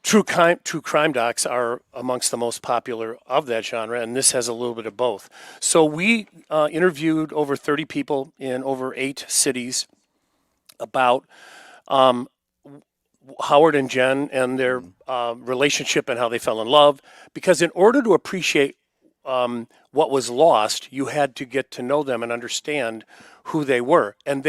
True crime docs are amongst the most popular of that genre, and this has a little bit of both. So we interviewed over 30 people in over 8 cities about Howard and Jen and their relationship and how they fell in love. Because in order to appreciate what was lost, you had to get to know them and understand who they were. And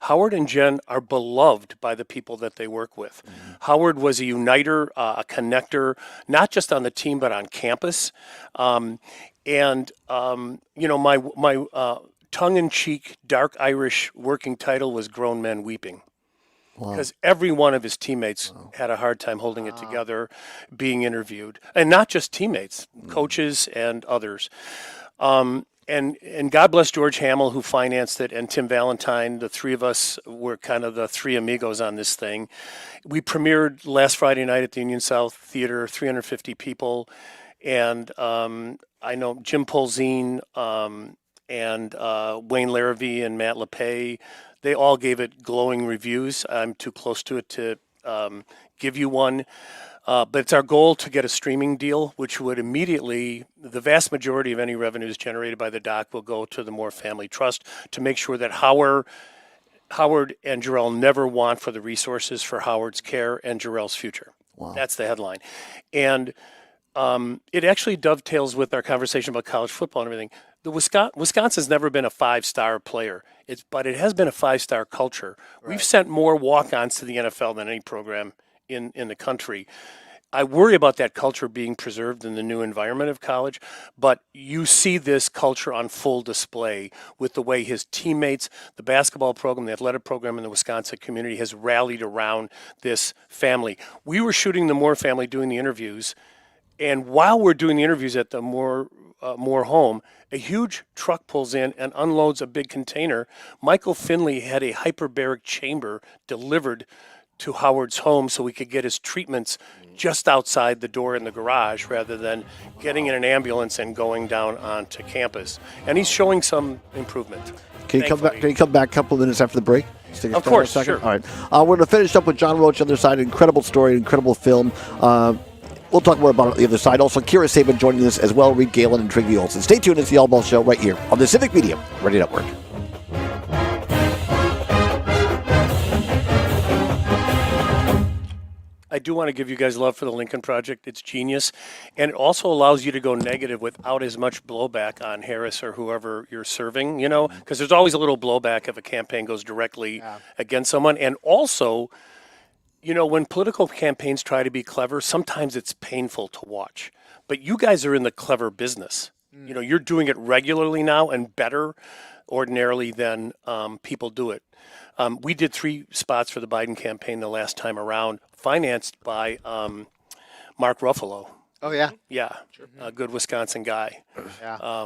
Howard and Jen are beloved by the people that they work with. Howard was a uniter, a connector, not just on the team, but on campus. My tongue-in-cheek, dark Irish working title was Grown Men Weeping. Because every one of his teammates had a hard time holding it together, being interviewed. And not just teammates, coaches and others. And God bless George Hamill, who financed it, and Tim Valentine. The 3 of us were kind of the 3 amigos on this thing. We premiered last Friday night at the Union South Theater, 350 people. And I know Jim Polzine and Wayne Larrabee and Matt LePay, they all gave it glowing reviews. I'm too close to it to give you one. But it's our goal to get a streaming deal, which would immediately, the vast majority of any revenues generated by the doc will go to the Moore Family Trust to make sure that Howard and Jarrell never want for the resources for Howard's care and Jarrell's future. Wow. That's the headline. And it actually dovetails with our conversation about college football and everything. Wisconsin's never been a 5-star player, but it has been a 5-star culture. Right. We've sent more walk-ons to the NFL than any program in the country. I worry about that culture being preserved in the new environment of college, but you see this culture on full display with the way his teammates, the basketball program, the athletic program in the Wisconsin community has rallied around this family. We were shooting the Moore family doing the interviews, and while we're doing the interviews at the Moore home, a huge truck pulls in and unloads a big container. Michael Finley had a hyperbaric chamber delivered to Howard's home so we could get his treatments just outside the door in the garage rather than getting in an ambulance and going down onto campus. And he's showing some improvement. Can you come back a couple of minutes after the break? Of course, sure. All right. We're going to finish up with John Roach on the other side. Incredible story, incredible film. We'll talk more about it on the other side. Also, Kira Saban joining us as well, Reed Galen and Trigby Olsen. Stay tuned. It's the Allbaugh Show right here on the Civic Media Radio Network. I do want to give you guys love for the Lincoln Project. It's genius. And it also allows you to go negative without as much blowback on Harris or whoever you're serving, because there's always a little blowback if a campaign goes directly against someone. And also, when political campaigns try to be clever, sometimes it's painful to watch. But you guys are in the clever business. You're doing it regularly now and better ordinarily than people do it. We did 3 spots for the Biden campaign the last time around, financed by Mark Ruffalo. Oh, yeah? Yeah, a good Wisconsin guy. Yeah.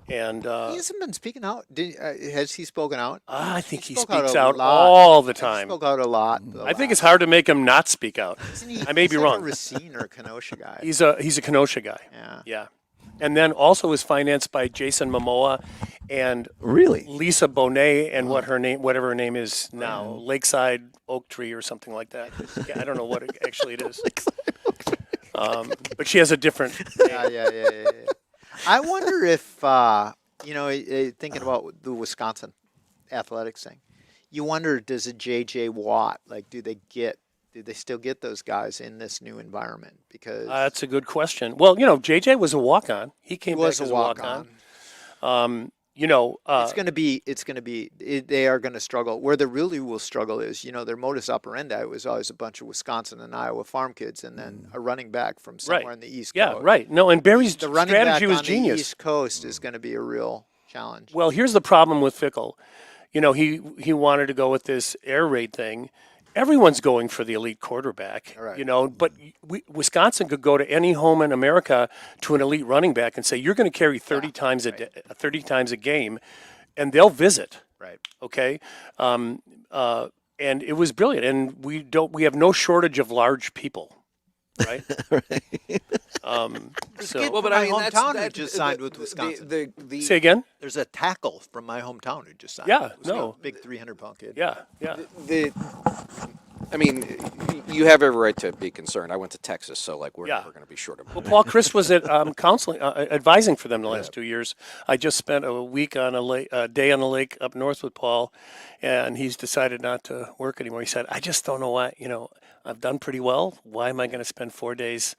And he hasn't been speaking out. Has he spoken out? I think he speaks out lot. all the time. He spoke out a lot. I think it's hard to make him not speak out. I may be wrong. He's like a Racine or Kenosha guy. He's a Kenosha guy. Yeah. And then also was financed by Jason Momoa and Lisa Bonet and whatever her name is now, Lakeside Oak Tree or something like that. Yeah, I don't know what actually it is. But she has a different name. Yeah. I wonder if, thinking about the Wisconsin athletics thing, you wonder, does a J.J. Watt, do they still get those guys in this new environment? Because that's a good question. Well, J.J. was a walk-on. He came back as a walk-on. it's going to be, they are going to struggle. Where they really will struggle is, their modus operandi was always a bunch of Wisconsin and Iowa farm kids and then a running back from somewhere in the East Coast. Yeah, right. No, and Barry's the running strategy back was on genius. The East Coast is going to be a real challenge. Well, here's the problem with Fickle. He wanted to go with this air raid thing. Everyone's going for the elite quarterback, but Wisconsin could go to any home in America to an elite running back and say, you're going to carry 30 times a game, and they'll visit. Right. Okay. And it was brilliant. And we have no shortage of large people. Right. So, but my hometown who just signed with Wisconsin. Say again? There's a tackle from my hometown who just signed. Yeah, big 300-pound kid. Yeah. You have every right to be concerned. I went to Texas, so we're never going to be short of. Well, Paul Christ was at counseling, advising for them the last 2 years. I just spent a week on a day on the lake up north with Paul, and he's decided not to work anymore. He said, "I just don't know why. I've done pretty well. Why am I going to spend 4 days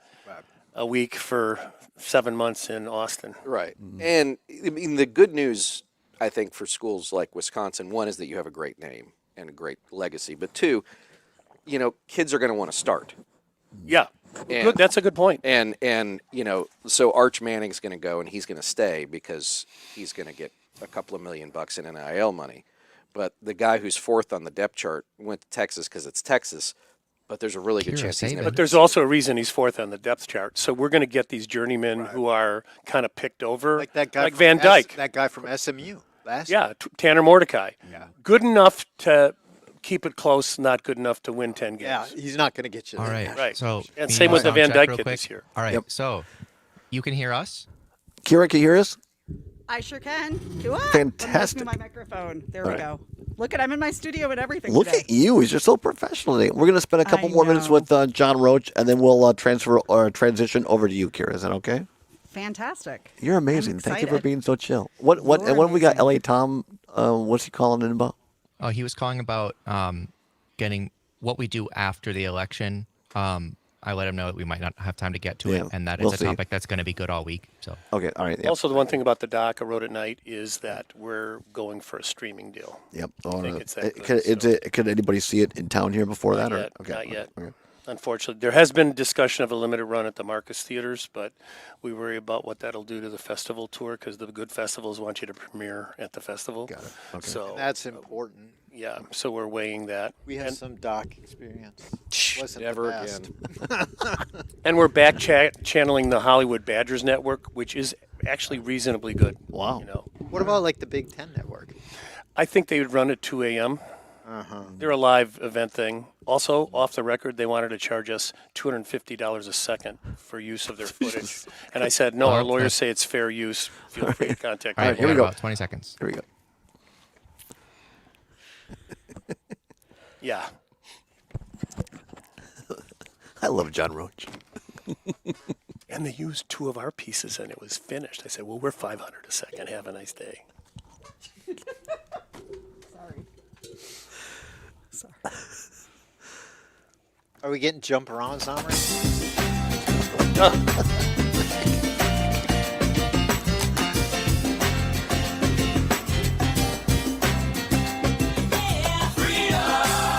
a week for 7 months in Austin?" Right. And the good news, I think, for schools like Wisconsin, one is that you have a great name and a great legacy, but two, kids are going to want to start. Yeah. That's a good point. And so Arch Manning's going to go and he's going to stay because he's going to get a couple of $1 million in NIL money. But the guy who's 4th on the depth chart went to Texas because it's Texas. But there's a really good chance he's never. But there's also a reason he's 4th on the depth chart. So we're going to get these journeymen who are kind of picked over, like that guy, like Van Dyke, that guy from SMU last. Yeah, Tanner Mordecai. Yeah, good enough to keep it close, not good enough to win 10 games. Yeah, he's not going to get you. All right, right. So and same with the Van Dyke kid this year. All right, so you can hear us. Kira, can you hear us? I sure can. Cool. Fantastic. My microphone. There All we right. go. Look at I'm in my studio and everything. Look today. at you. You're so professional today. We're going to spend a couple more minutes with John Roach, and then we'll transition over to you, Kira. Is that okay? Fantastic. You're amazing. Thank you for excited. being so chill. What and what have we got? LA Tom, what's he calling in about? Oh, he was calling about getting what we do after the election. I let him know that we might not have time to get to it, and that we'll it's a see. topic that's going to be good all week. So Okay, all right. Yep. Also, the one thing about the doc I wrote at night is that we're going for a streaming deal. Yep. I think it's that Could anybody see it in town here before that? Yet, Okay. not yet. Okay. Unfortunately, there has been discussion of a limited run at the Marcus Theaters, but we worry about what that'll do to the festival tour because the good festivals want you to premiere at the festival. Got it. Okay. So And that's important. Yeah, so we're weighing that. We have some doc experience. Wasn't never the best. And we're back channeling the Hollywood Badgers Network, which is actually reasonably good. Wow. You know, What about like the Big Ten Network? I think they would run at 2 a.m. They're a live event thing. Also, off the record, they wanted to charge us $250 a second for use of their footage. And I said, no, Well, our lawyers say it's fair use. Feel free to contact all right, me. here we go. About 20 seconds. Here we go. Yeah. I love John Roach. And they used 2 of our pieces and it was finished. I said, well, we're $500 a second. Have a nice day. Sorry. Are we getting jump around, Zomri?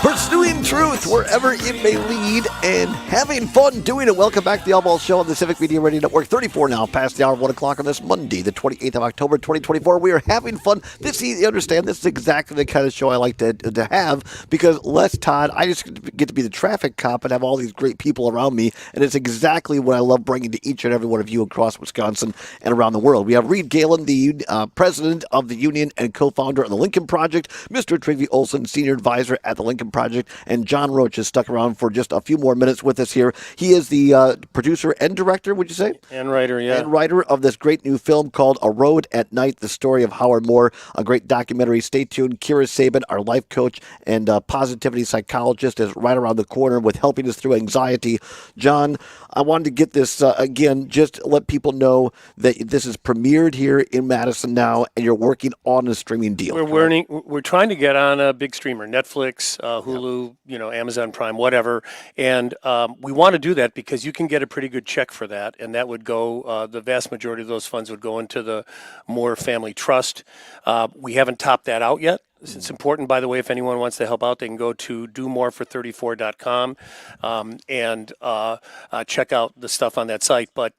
Pursuing truth wherever it may lead and having fun doing it. Welcome back to the Allbaugh Show on the Civic Media Radio Network. 34 now, past the hour of 1 o'clock on this Monday, the 28th of October, 2024. We are having fun. You understand, this is exactly the kind of show I like to have because less Todd, I just get to be the traffic cop and have all these great people around me. And it's exactly what I love bringing to each and every one of you across Wisconsin and around the world. We have Reed Galen, the president of the union and co-founder of the Lincoln Project, Mr. Trygve Olsen, senior advisor at the Lincoln Project, and John Roach has stuck around for just a few more minutes with us here. He is the producer and director, would you say? And writer, yeah. And writer of this great new film called A Road at Night, the story of Howard Moore, a great documentary. Stay tuned. Kira Sabin, our life coach and positivity psychologist, is right around the corner with helping us through anxiety. John, I wanted to get this, again, just let people know that this is premiered here in Madison now, and you're working on a streaming deal. We're trying to get on a big streamer, Netflix, Hulu, Amazon Prime, whatever. And we want to do that because you can get a pretty good check for that. And that would go, the vast majority of those funds would go into the Moore Family Trust. We haven't topped that out yet. It's important, by the way, if anyone wants to help out, they can go to domorefor34.com and check out the stuff on that site. But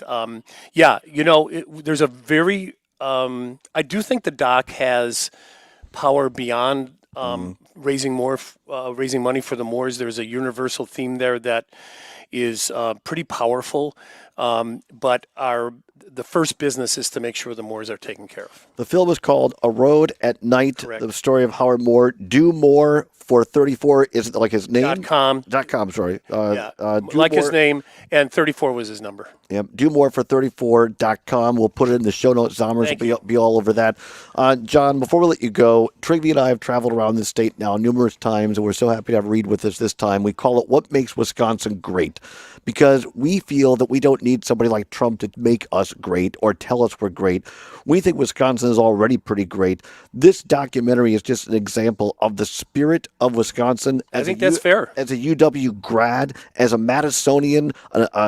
there's a very, I do think the doc has power beyond raising money for the Moores. There's a universal theme there that is pretty powerful. But the first business is to make sure the Moores are taken care of. The film is called A Road at Night, Correct. The story of Howard Moore. Do More for 34, is it like his name? .com. .com, sorry. His name, and 34 was his number. Yep, DoMoreFor34.com. We'll put it in the show notes. Zommers will be all over that. John, before we let you go, Trygve and I have traveled around the state now numerous times, and we're so happy to have Reed with us this time. We call it What Makes Wisconsin Great, because we feel that we don't need somebody like Trump to make us great or tell us we're great. We think Wisconsin is already pretty great. This documentary is just an example of the spirit of Wisconsin. I think that's fair. As a UW grad, as a Madisonian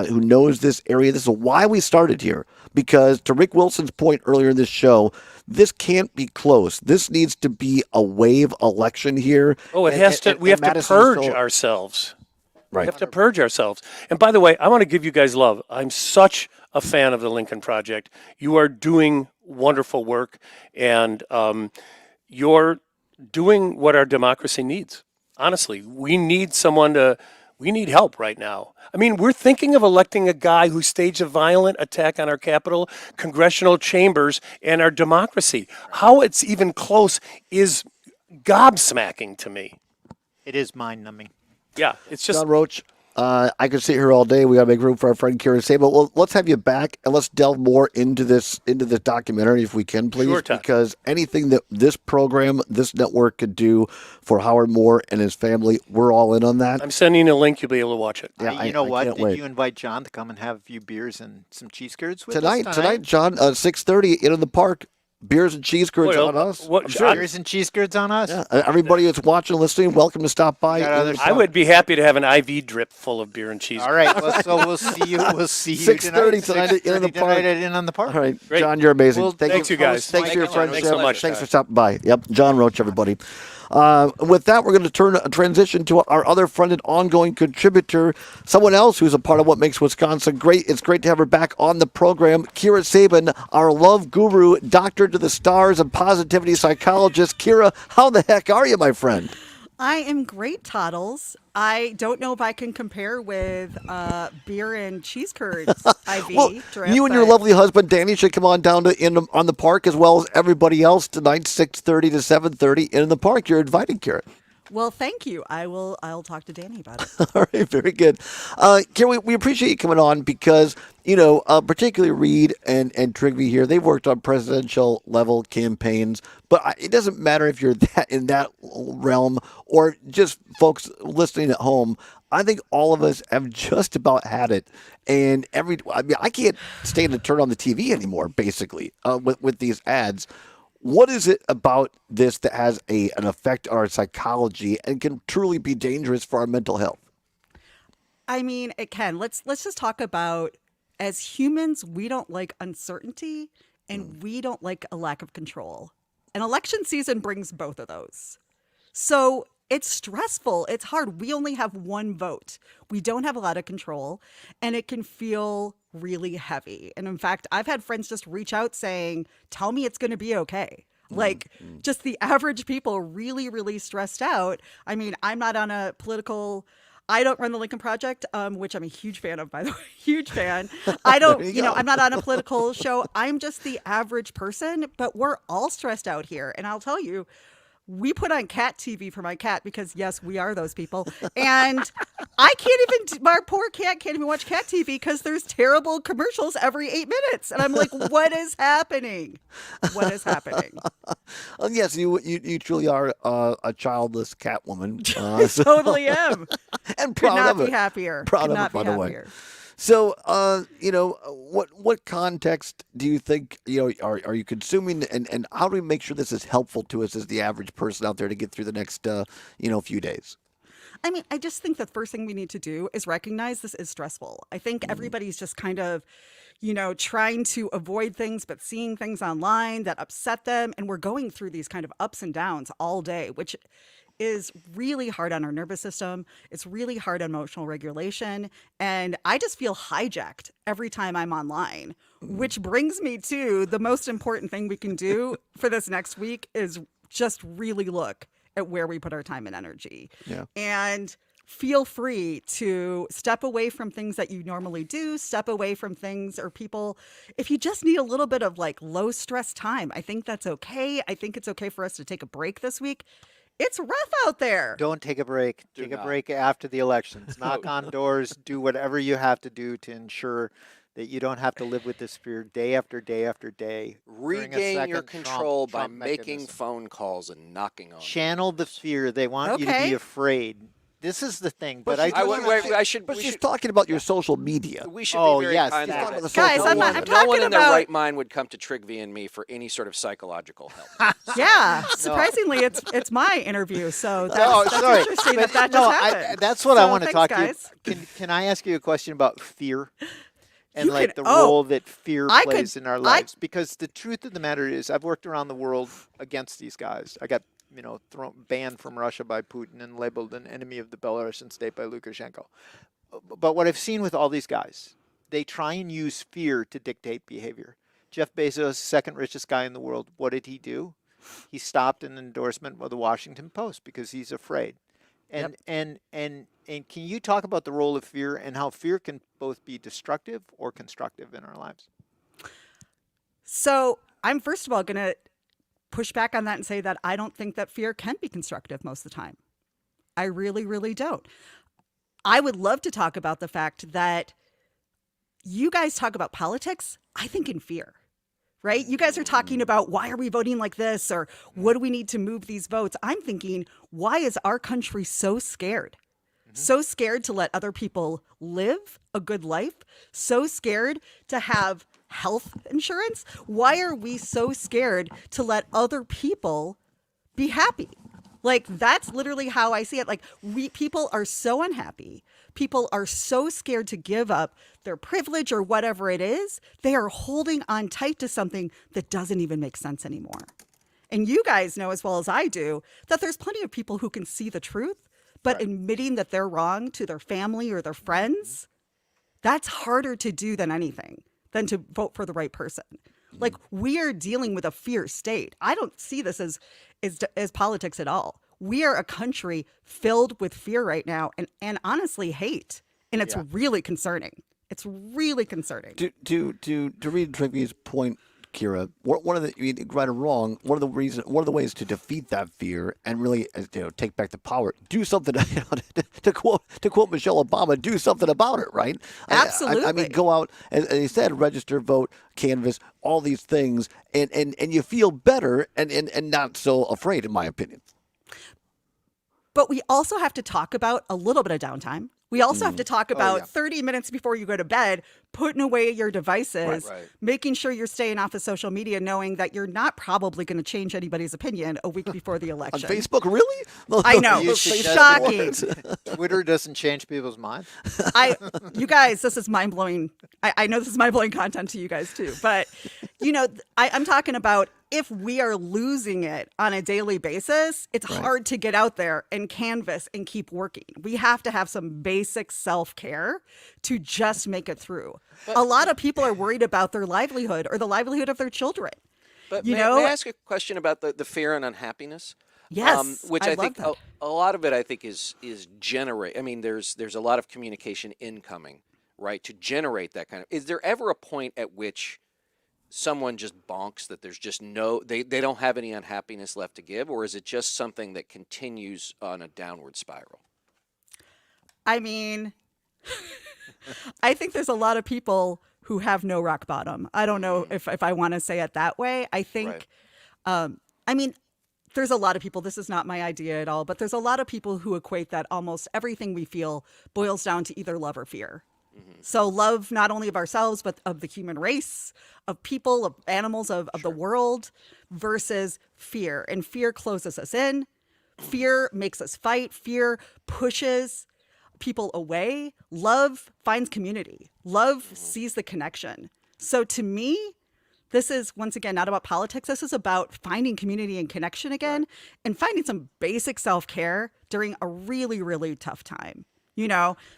who knows this area, this is why we started here. Because to Rick Wilson's point earlier in this show, this can't be close. This needs to be a wave election here. Oh, it has to. We have to purge ourselves. Right. We have to purge ourselves. And by the way, I want to give you guys love. I'm such a fan of the Lincoln Project. You are doing wonderful work, and you're doing what our democracy needs. Honestly, we need help right now. I mean, we're thinking of electing a guy who staged a violent attack on our Capitol, congressional chambers, and our democracy. How it's even close is gobsmacking to me. It is mind-numbing. Yeah, it's just John Roach, I could sit here all day. We got to make room for our friend Kira Sable. Well, let's have you back and let's delve more into this documentary if we can, please. Sure, Todd. Because anything that this program, this network could do for Howard Moore and his family, we're all in on that. I'm sending you a link. You'll be able to watch it. Yeah, You know I what? can't Did wait. you invite John to come and have a few beers and some cheese curds with Tonight, us tonight? John, 6:30 in the park. Beers and cheese curds Well, on us. what- I'm sure. Beers and cheese curds on us? Yeah, everybody that's watching, listening, welcome to stop by. got other I would be happy to have an IV drip full of beer and cheese. All right. Well, so we'll see you. We'll see you 6:30 tonight. tonight in the 6:30 park. tonight at In on the Park. All right, Great. John, you're amazing. Well, thanks, you guys. Thanks for your Thanks friendship. so much, Thanks Todd. for stopping by. Yep, John Roach, everybody. With that, we're going to transition to our other friend and ongoing contributor, someone else who's a part of what makes Wisconsin great. It's great to have her back on the program. Kira Sabin, our love guru, doctor to the stars, and positivity psychologist. Kira, how the heck are you, my friend? I am great, Toddles. I don't know if I can compare with beer and cheese curds IV Well, drip. you and your but- lovely husband Danny should come on down to on the park as well as everybody else tonight, 6:30 to 7:30 in the park. You're invited, Kira. Well, thank you. I'll talk to Danny about it. All right, very good. Kira, we appreciate you coming on because, particularly Reed and Trigby here, they've worked on presidential level campaigns, but it doesn't matter if you're in that realm or just folks listening at home. I think all of us have just about had it. And I can't stand to turn on the TV anymore, basically, with these ads. What is it about this that has an effect on our psychology and can truly be dangerous for our mental health? I mean, it can. Let's just talk about, as humans, we don't like uncertainty and we don't like a lack of control. And election season brings both of those. So it's stressful. It's hard. We only have one vote. We don't have a lot of control, and it can feel really heavy. And in fact, I've had friends just reach out saying, tell me it's going to be okay. Like, just the average people really, really stressed out. I mean, I'm not on a political... I don't run the Lincoln Project, which I'm a huge fan of, by the way. Huge fan. I don't, I'm not on a political show. I'm just the average person, but we're all stressed out here. And I'll tell you, we put on cat TV for my cat because, yes, we are those people. And my poor cat can't even watch cat TV because there's terrible commercials every 8 minutes. And I'm like, what is happening? What is happening? Yes, you truly are a childless cat woman. I totally am. And Could proud not of be it. happier. Proud Could of not it, by be the way. happier. So, what context do you think, are you consuming, and how do we make sure this is helpful to us as the average person out there to get through the next, few days? I mean, I just think the first thing we need to do is recognize this is stressful. I think everybody's just kind of, trying to avoid things, but seeing things online that upset them. And we're going through these kind of ups and downs all day, which is really hard on our nervous system. It's really hard on emotional regulation. And I just feel hijacked every time I'm online, which brings me to the most important thing we can do for this next week is just really look at where we put our time and energy. Yeah. And feel free to step away from things that you normally do, step away from things or people. If you just need a little bit of like low stress time, I think that's okay. I think it's okay for us to take a break this week. It's rough out there. Don't take a break. Take a break after the elections. Knock on doors. Do whatever you have to do to ensure that you don't have to live with this fear day after day after day. during a Regain your second control by Trump making mechanism. phone calls and knocking on. Channel the fear. They want you to Okay. be afraid. This is the thing. But she's talking about your social media. We should Oh, be very yes, kind yeah. of it. Guys, I'm no talking one in their about- right mind would come to Trigby and me for any sort of psychological help. Yeah, surprisingly, it's my interview, so that's, Oh, that's sorry. interesting But that no, just happened. that's what I So want to thanks, talk guys. to you. Can I ask you a question about fear? And You like can- the oh, role that fear I plays could- in our lives. Because the truth of the matter is, I've worked around the world against these guys. I got banned from Russia by Putin and labeled an enemy of the Belarusian state by Lukashenko. But what I've seen with all these guys, they try and use fear to dictate behavior. Jeff Bezos, second richest guy in the world, what did he do? He stopped an endorsement of the Washington Post because he's afraid. And and can you talk about the role of fear and how fear can both be destructive or constructive in our lives? So I'm first of all going to push back on that and say that I don't think that fear can be constructive most of the time. I really, really don't. I would love to talk about the fact that you guys talk about politics, I think in fear, right? You guys are talking about why are we voting like this or what do we need to move these votes? I'm thinking, why is our country so scared? So scared to let other people live a good life? So scared to have health insurance? Why are we so scared to let other people be happy? Like, that's literally how I see it. Like, people are so unhappy. People are so scared to give up their privilege or whatever it is. They are holding on tight to something that doesn't even make sense anymore. And you guys know as well as I do that there's plenty of people who can see the truth, but admitting that they're wrong to their family or their friends, that's harder to do than anything, than to vote for the right person. Like, we are dealing with a fear state. I don't see this as politics at all. We are a country filled with fear right now and honestly hate. And it's really concerning. It's really concerning. To read Trippi's point, Kira, one of the, right or wrong, one of the ways to defeat that fear and really, take back the power, do something. To quote Michelle Obama, do something about it, right? Absolutely. I mean, go out, as you said, register, vote, canvass, all these things, and you feel better and not so afraid, in my opinion. But we also have to talk about a little bit of downtime. We also have to talk about 30 minutes before you go to bed, putting away your devices, making sure you're staying off of social media, knowing that you're not probably going to change anybody's opinion a week before the election. On Facebook, really? I know. Shocking. Twitter doesn't change people's minds. You guys, this is mind-blowing. I know this is mind-blowing content to you guys too. But, I'm talking about if we are losing it on a daily basis, it's hard to get out there and canvas and keep working. We have to have some basic self-care to just make it through. A lot of people are worried about their livelihood or the livelihood of their children. But may I ask a question about the fear and unhappiness? Yes, which I think love a lot of it I think is generate. I mean, there's a lot of communication incoming, right, to generate that kind of. Is there ever a point at which someone just bonks that there's just they don't have any unhappiness left to give, or is it just something that continues on a downward spiral? I mean, I think there's a lot of people who have no rock bottom. I don't know if I want to say it that way. I think, there's a lot of people, this is not my idea at all, but there's a lot of people who equate that almost everything we feel boils down to either love or fear. So love not only of ourselves, but of the human race, of people, of animals, of the world, versus fear. And fear closes us in. Fear makes us fight. Fear pushes people away. Love finds community. Love sees the connection. So to me, this is, once again, not about politics. This is about finding community and connection again and finding some basic self-care during a really, really tough time.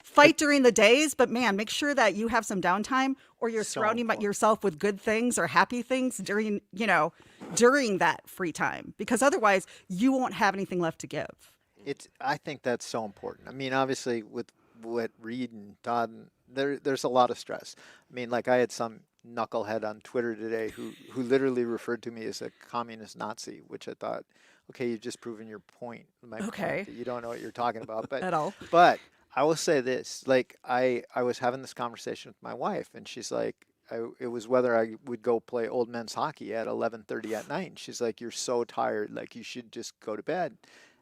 Fight during the days, but man, make sure that you have some downtime or you're surrounding yourself with good things or happy things during that free time, because otherwise you won't have anything left to give. I think that's so important. I mean, obviously with what Reed and Todd, there's a lot of stress. I mean, like I had some knucklehead on Twitter today who literally referred to me as a communist Nazi, which I thought, okay, you've just proven your point. Point that you don't know what you're talking about, but at all. But I will say this, like I was having this conversation with my wife, and she's like, it was whether I would go play old men's hockey at 11:30 at night. And she's like, you're so tired, like you should just go to bed.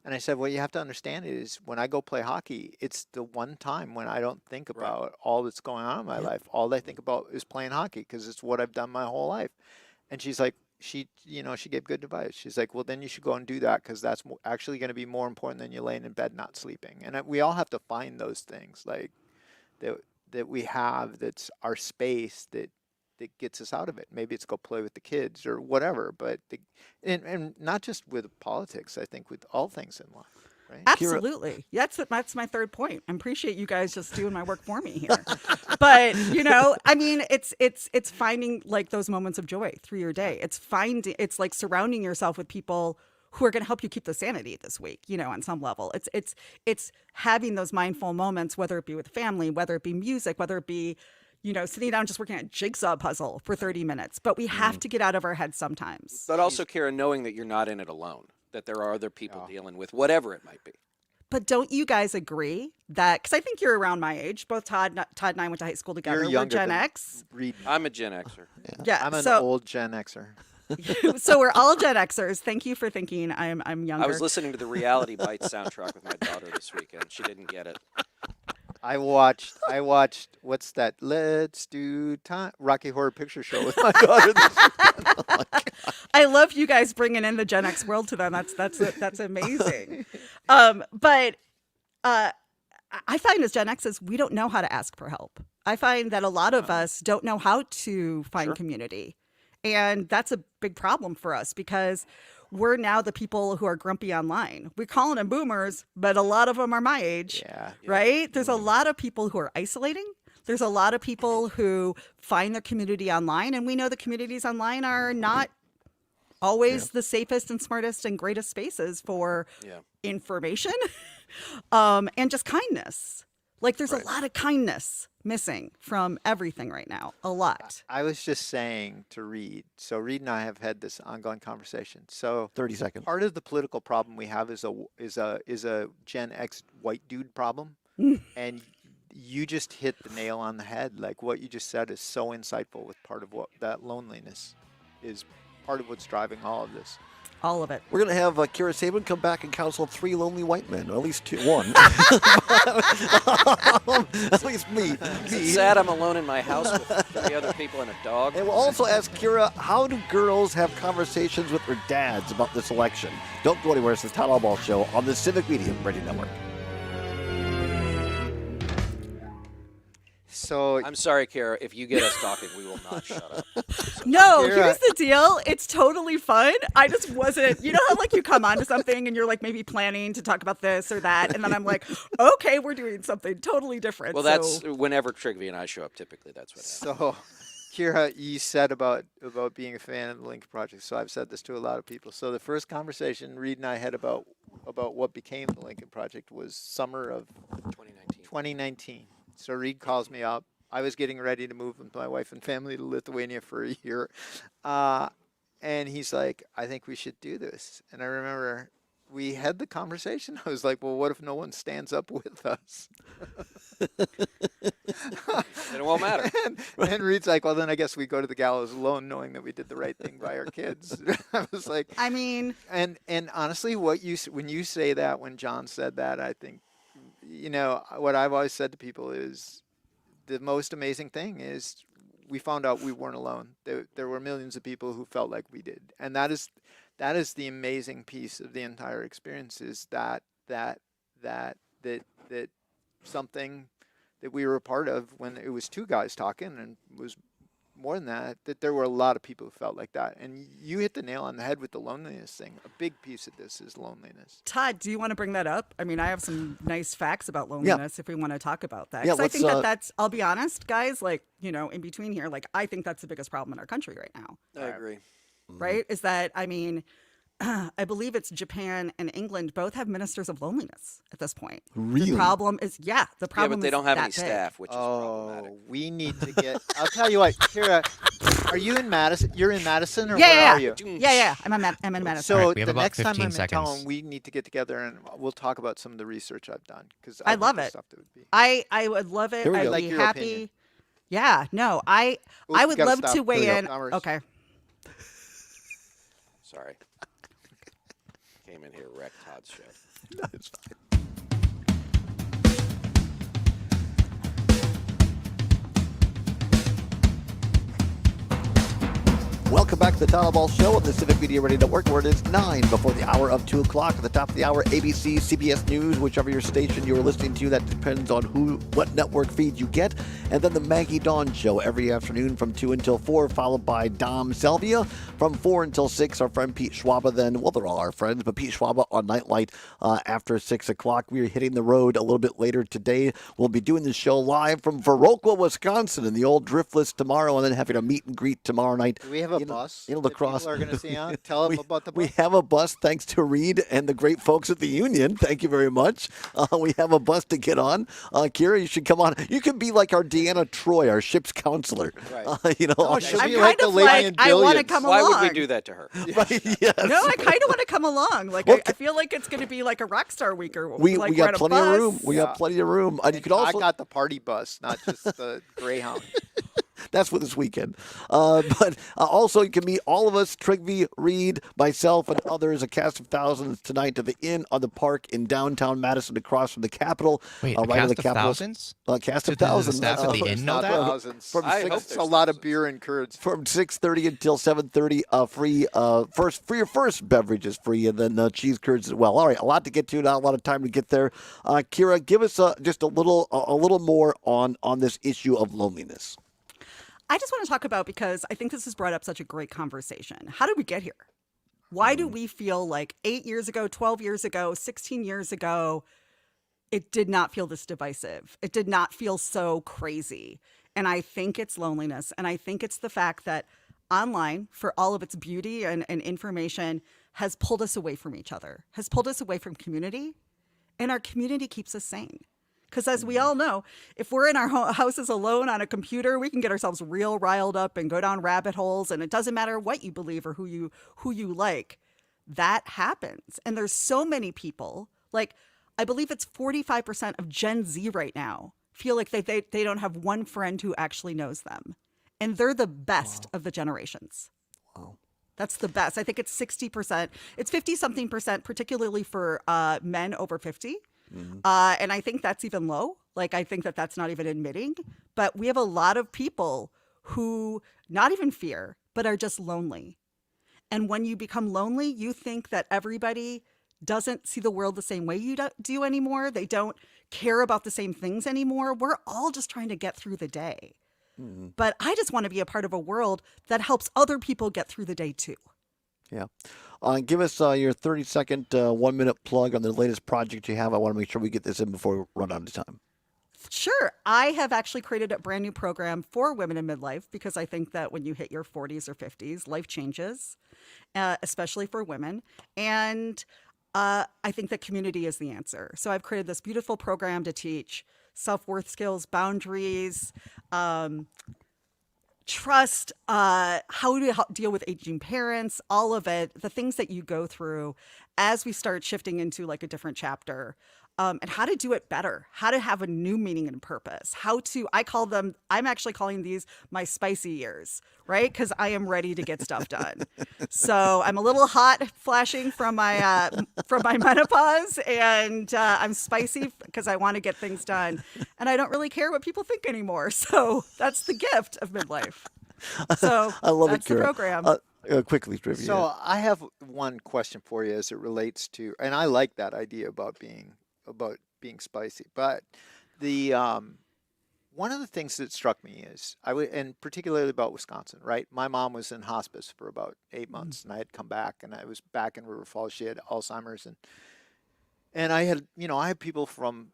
And I said, what you have to understand is when I go play hockey, it's the one time when I don't think about all that's going on in my life. All I think about is playing hockey because it's what I've done my whole life. And she's like, she gave good advice. She's like, well, then you should go and do that because that's actually going to be more important than you laying in bed not sleeping. And we all have to find those things like that we have that's our space that gets us out of it. Maybe it's go play with the kids or whatever, but and not just with politics, I think with all things in life. Right? Absolutely. That's my third point. I appreciate you guys just doing my work for me here. But, it's finding like those moments of joy through your day. It's like surrounding yourself with people who are going to help you keep the sanity this week, on some level. It's having those mindful moments, whether it be with family, whether it be music, whether it be, sitting down just working at a jigsaw puzzle for 30 minutes. But we have to get out of our heads sometimes. But also, Kara, knowing that you're not in it alone, that there are other people dealing with whatever it might be. But don't you guys agree that, because I think you're around my age, both Todd and I went to high school together. You're We're younger Gen than X. Reed. I'm a Gen Xer. Yeah, I'm an so- old Gen Xer. So we're all Gen Xers. Thank you for thinking I'm younger. I was listening to the Reality Bites soundtrack with my daughter this weekend. She didn't get it. I watched what's that? Let's do time Rocky Horror Picture Show with my daughter this weekend. I love you guys bringing in the Gen X world to them. That's amazing. But I find as Gen X's, we don't know how to ask for help. I find that a lot of us don't know how to find community. And that's a big problem for us because we're now the people who are grumpy online. We're calling them boomers, but a lot of them are my age, right? There's a lot of people who are isolating. There's a lot of people who find their community online, and we know the communities online are not always the safest and smartest and greatest spaces for information and just kindness. Like there's a lot of kindness missing from everything right now. A lot. I was just saying to Reed. So Reed and I have had this ongoing conversation. So 30 seconds. Part of the political problem we have is a Gen X white dude problem, and you just hit the nail on the head. Like what you just said is so insightful. With part of what that loneliness is, part of what's driving all of this. All of it. We're going to have Kira Sabin come back and counsel 3 lonely white men, or at least one. At least me. It's sad I'm alone in my house with 3 other people and a dog. And we'll also ask Kira, how do girls have conversations with their dads about this election? Don't go anywhere. It's the Todd Allbaugh Show on the Civic Media Radio Network. So I'm sorry, Kara. If you get us talking, we will not shut up. No, here's the deal. It's totally fun. I just wasn't, you know how like you come onto something and you're like maybe planning to talk about this or that. And then I'm like, okay, we're doing something totally different. Well, that's whenever Trigby and I show up, typically that's what happens. So, Kira, you said about being a fan of the Lincoln Project. So I've said this to a lot of people. So the first conversation Reed and I had about what became the Lincoln Project was summer of 2019. So Reed calls me up. I was getting ready to move with my wife and family to Lithuania for a year. And he's like, I think we should do this. And I remember we had the conversation. I was like, well, what if no one stands up with us? Then it won't matter. And Reed's like, well, then I guess we go to the gallows alone knowing that we did the right thing by our kids. I was like, I mean. And honestly, when you say that, when John said that, I think, you know, what I've always said to people is the most amazing thing is we found out we weren't alone. There were millions of people who felt like we did. And that is the amazing piece of the entire experience is that something that we were a part of when it was 2 guys talking and was more than that there were a lot of people who felt like that. And you hit the nail on the head with the loneliness thing. A big piece of this is loneliness. Todd, do you want to bring that up? I mean, I have some nice facts about loneliness if we want to talk about that. Yeah, I think that's, I'll be honest, guys, like, you know, in between here, like, I think that's the biggest problem in our country right now. I agree. Right? Is that, I mean, I believe it's Japan and England both have ministers of loneliness at this point. Really? The problem is, the problem but they is don't have that any big. staff, which is problematic. We need to get. I'll tell you what, Kira, are you in Madison? You're in Madison, or Yeah, where yeah, are you? Yeah. I'm in Madison. So All right, we have the about next time 15 I'm in seconds. town, we need to get together and we'll talk about some of the research I've done because I love it. Stuff that would be. I would love it. Here we I'd go. be Like your happy. opinion. Yeah, no, I Oops, would gotta love stop. to weigh Here we in. go. Okay. Sorry. Came in here, wrecked Todd's show. No, it's fine. Welcome back to the Todd Allbaugh Show on the Civic Media Radio Network, where it is 9 before the hour of 2 o'clock. At the top of the hour, ABC, CBS News, whichever your station you're listening to. That depends on what network feed you get. And then the Maggie Dawn Show every afternoon from 2 until 4, followed by Dom Salvia from 4 until 6. Our friend Pete Schwaba then, well, they're all our friends, but Pete Schwaba on Nightlight after 6 o'clock. We're hitting the road a little bit later today. We'll be doing the show live from Viroqua, Wisconsin, in the old Driftless tomorrow, and then having a meet and greet tomorrow night. Do we have a bus in that lacrosse. people are going to see on. Tell them about the bus. We have a bus thanks to Reed and the great folks at the Union. Thank you very much. We have a bus to get on. Kira, you should come on. You can be like our Deanna Troy, our ship's counselor. Right. No, she'll I'm be kind like the of lady like, in I want to Billions. come Why along. would we do that to her? Right, yes. No, I kind of want to come along. Like, I feel like it's going to be like a rock star week or We like we're got at a plenty of bus. room. We got plenty of room. You could also. I got the party bus, not just the Greyhound. That's for this weekend. But also, you can meet all of us, Trigby, Reed, myself, and others, a cast of thousands tonight to the Inn on the Park in downtown Madison across from the Capitol. Wait, right a in cast the of Capitol. thousands? Cast of Does the thousands. staff at the inn know Not that? thousands. From I hope it's a lot of beer and curds. From 6:30 until 7:30, free. For your first beverage is free, and then cheese curds as well. All right, a lot to get to, not a lot of time to get there. Kira, give us just a little more on this issue of loneliness. I just want to talk about, because I think this has brought up such a great conversation. How did we get here? Why do we feel like 8 years ago, 12 years ago, 16 years ago, it did not feel this divisive? It did not feel so crazy. And I think it's loneliness. And I think it's the fact that online, for all of its beauty and information, has pulled us away from each other, has pulled us away from community. And our community keeps us sane. Because as we all know, if we're in our houses alone on a computer, we can get ourselves real riled up and go down rabbit holes. And it doesn't matter what you believe or who you like. That happens. And there's so many people, like I believe it's 45% of Gen Z right now feel like they don't have one friend who actually knows them. And they're the best of the generations. Wow. That's the best. I think it's 60%. It's 50-something percent, particularly for men over 50. And I think that's even low. Like, I think that's not even admitting. But we have a lot of people who not even fear, but are just lonely. And when you become lonely, you think that everybody doesn't see the world the same way you do anymore. They don't care about the same things anymore. We're all just trying to get through the day. But I just want to be a part of a world that helps other people get through the day too. Yeah. Give us your 30-second, 1-minute plug on the latest project you have. I want to make sure we get this in before we run out of time. Sure. I have actually created a brand new program for women in midlife, because I think that when you hit your 40s or 50s, life changes, especially for women. And I think that community is the answer. So I've created this beautiful program to teach self-worth skills, boundaries, trust, how to deal with aging parents, all of it, the things that you go through as we start shifting into like a different chapter, and how to do it better, how to have a new meaning and purpose, I'm actually calling these my spicy years, right? Because I am ready to get stuff done. So I'm a little hot flashing from my menopause, and I'm spicy because I want to get things done. And I don't really care what people think anymore. So that's the gift of midlife. So I love that's it, the Kira. program. Quickly, Trivia. So I have one question for you as it relates to, and I like that idea about being spicy, but the one of the things that struck me is and particularly about Wisconsin, right? My mom was in hospice for about 8 months, and I had come back, and I was back in River Falls. She had Alzheimer's, and I had people from,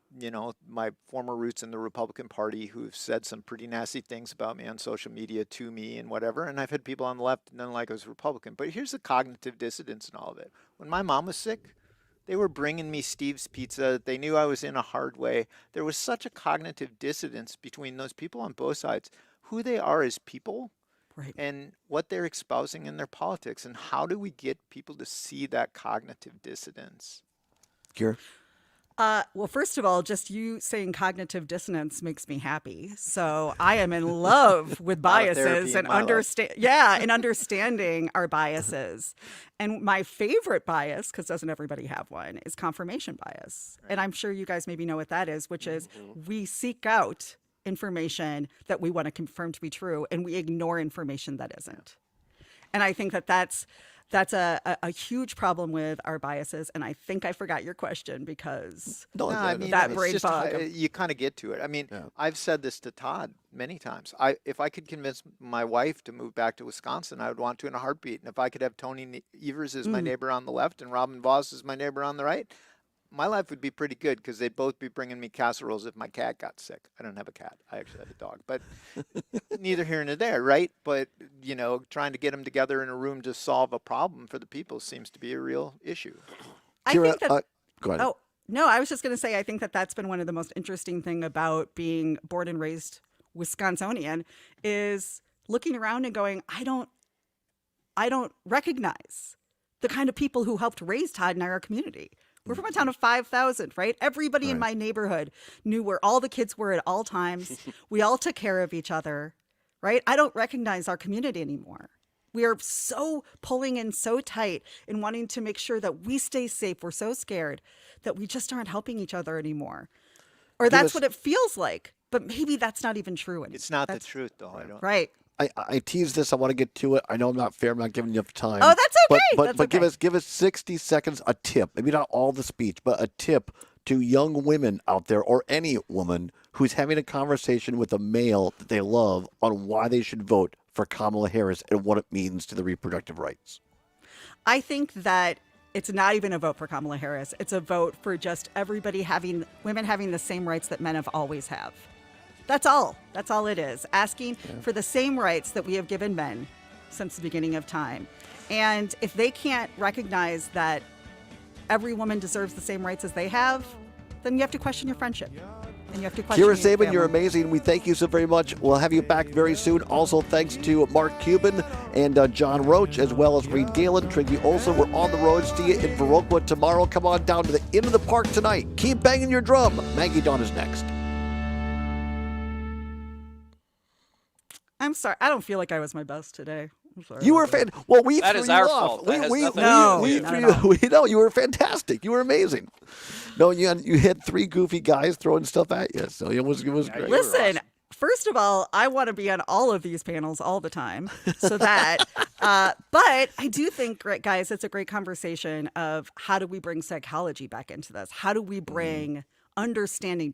my former roots in the Republican Party who've said some pretty nasty things about me on social media to me and whatever. And I've had people on the left and then like I was Republican. But here's the cognitive dissonance in all of it. When my mom was sick, they were bringing me Steve's Pizza. They knew I was in a hard way. There was such a cognitive dissonance between those people on both sides, who they are as people, right, and what they're espousing in their politics. And how do we get people to see that cognitive dissonance? Kira? Well, first of all, just you saying cognitive dissonance makes me happy. So I am in love with biases and understanding our biases. And my favorite bias, because doesn't everybody have one, is confirmation bias. And I'm sure you guys maybe know what that is, which is we seek out information that we want to confirm to be true, and we ignore information that isn't. And I think that's a huge problem with our biases. And I think I forgot your question because that brain fog. You kind of get to it. I mean, I've said this to Todd many times. If I could convince my wife to move back to Wisconsin, I would want to in a heartbeat. And if I could have Tony Evers as my neighbor on the left and Robin Voss as my neighbor on the right, my life would be pretty good because they'd both be bringing me casseroles if my cat got sick. I don't have a cat. I actually have a dog. But neither here nor there, right? But, trying to get them together in a room to solve a problem for the people seems to be a real issue. I Kira, think that, go ahead. Oh, no, I was just going to say, I think that that's been one of the most interesting thing about being born and raised Wisconsinian is looking around and going, I don't recognize the kind of people who helped raise Todd and our community. We're from a town of 5,000, right? Everybody in my neighborhood knew where all the kids were at all times. We all took care of each other, right? I don't recognize our community anymore. We are so pulling in so tight and wanting to make sure that we stay safe. We're so scared that we just aren't helping each other anymore. Or that's what it feels like. But maybe that's not even true anymore. It's not the truth, though. I don't. Right. I tease this. I want to get to it. I know I'm not fair. I'm not giving you enough time. Oh, that's okay. But give us 60 seconds, a tip. Maybe not all the speech, but a tip to young women out there or any woman who's having a conversation with a male that they love on why they should vote for Kamala Harris and what it means to the reproductive rights. I think that it's not even a vote for Kamala Harris. It's a vote for just women having the same rights that men have always have. That's all. That's all it is. Asking for the same rights that we have given men since the beginning of time. And if they can't recognize that every woman deserves the same rights as they have, then you have to question your friendship. And you have to question Kira your Sabin, family. you're amazing. We thank you so very much. We'll have you back very soon. Also, thanks to Mark Cuban and John Roach, as well as Reed Galen, Trinity Olson. We're on the road. See you in Viroqua tomorrow. Come on down to the end of the park tonight. Keep banging your drum. Maggie Dawn is next. I'm sorry. I don't feel like I was my best today. I'm sorry. You were well, we That threw is you our off. fault. That has nothing to do with you. No, you were fantastic. You were amazing. No, you had three goofy guys throwing stuff at you, so it was great. Listen, first of all, I want to be on all of these panels all the time. So that, but I do think, guys, it's a great conversation of how do we bring psychology back into this? How do we bring understanding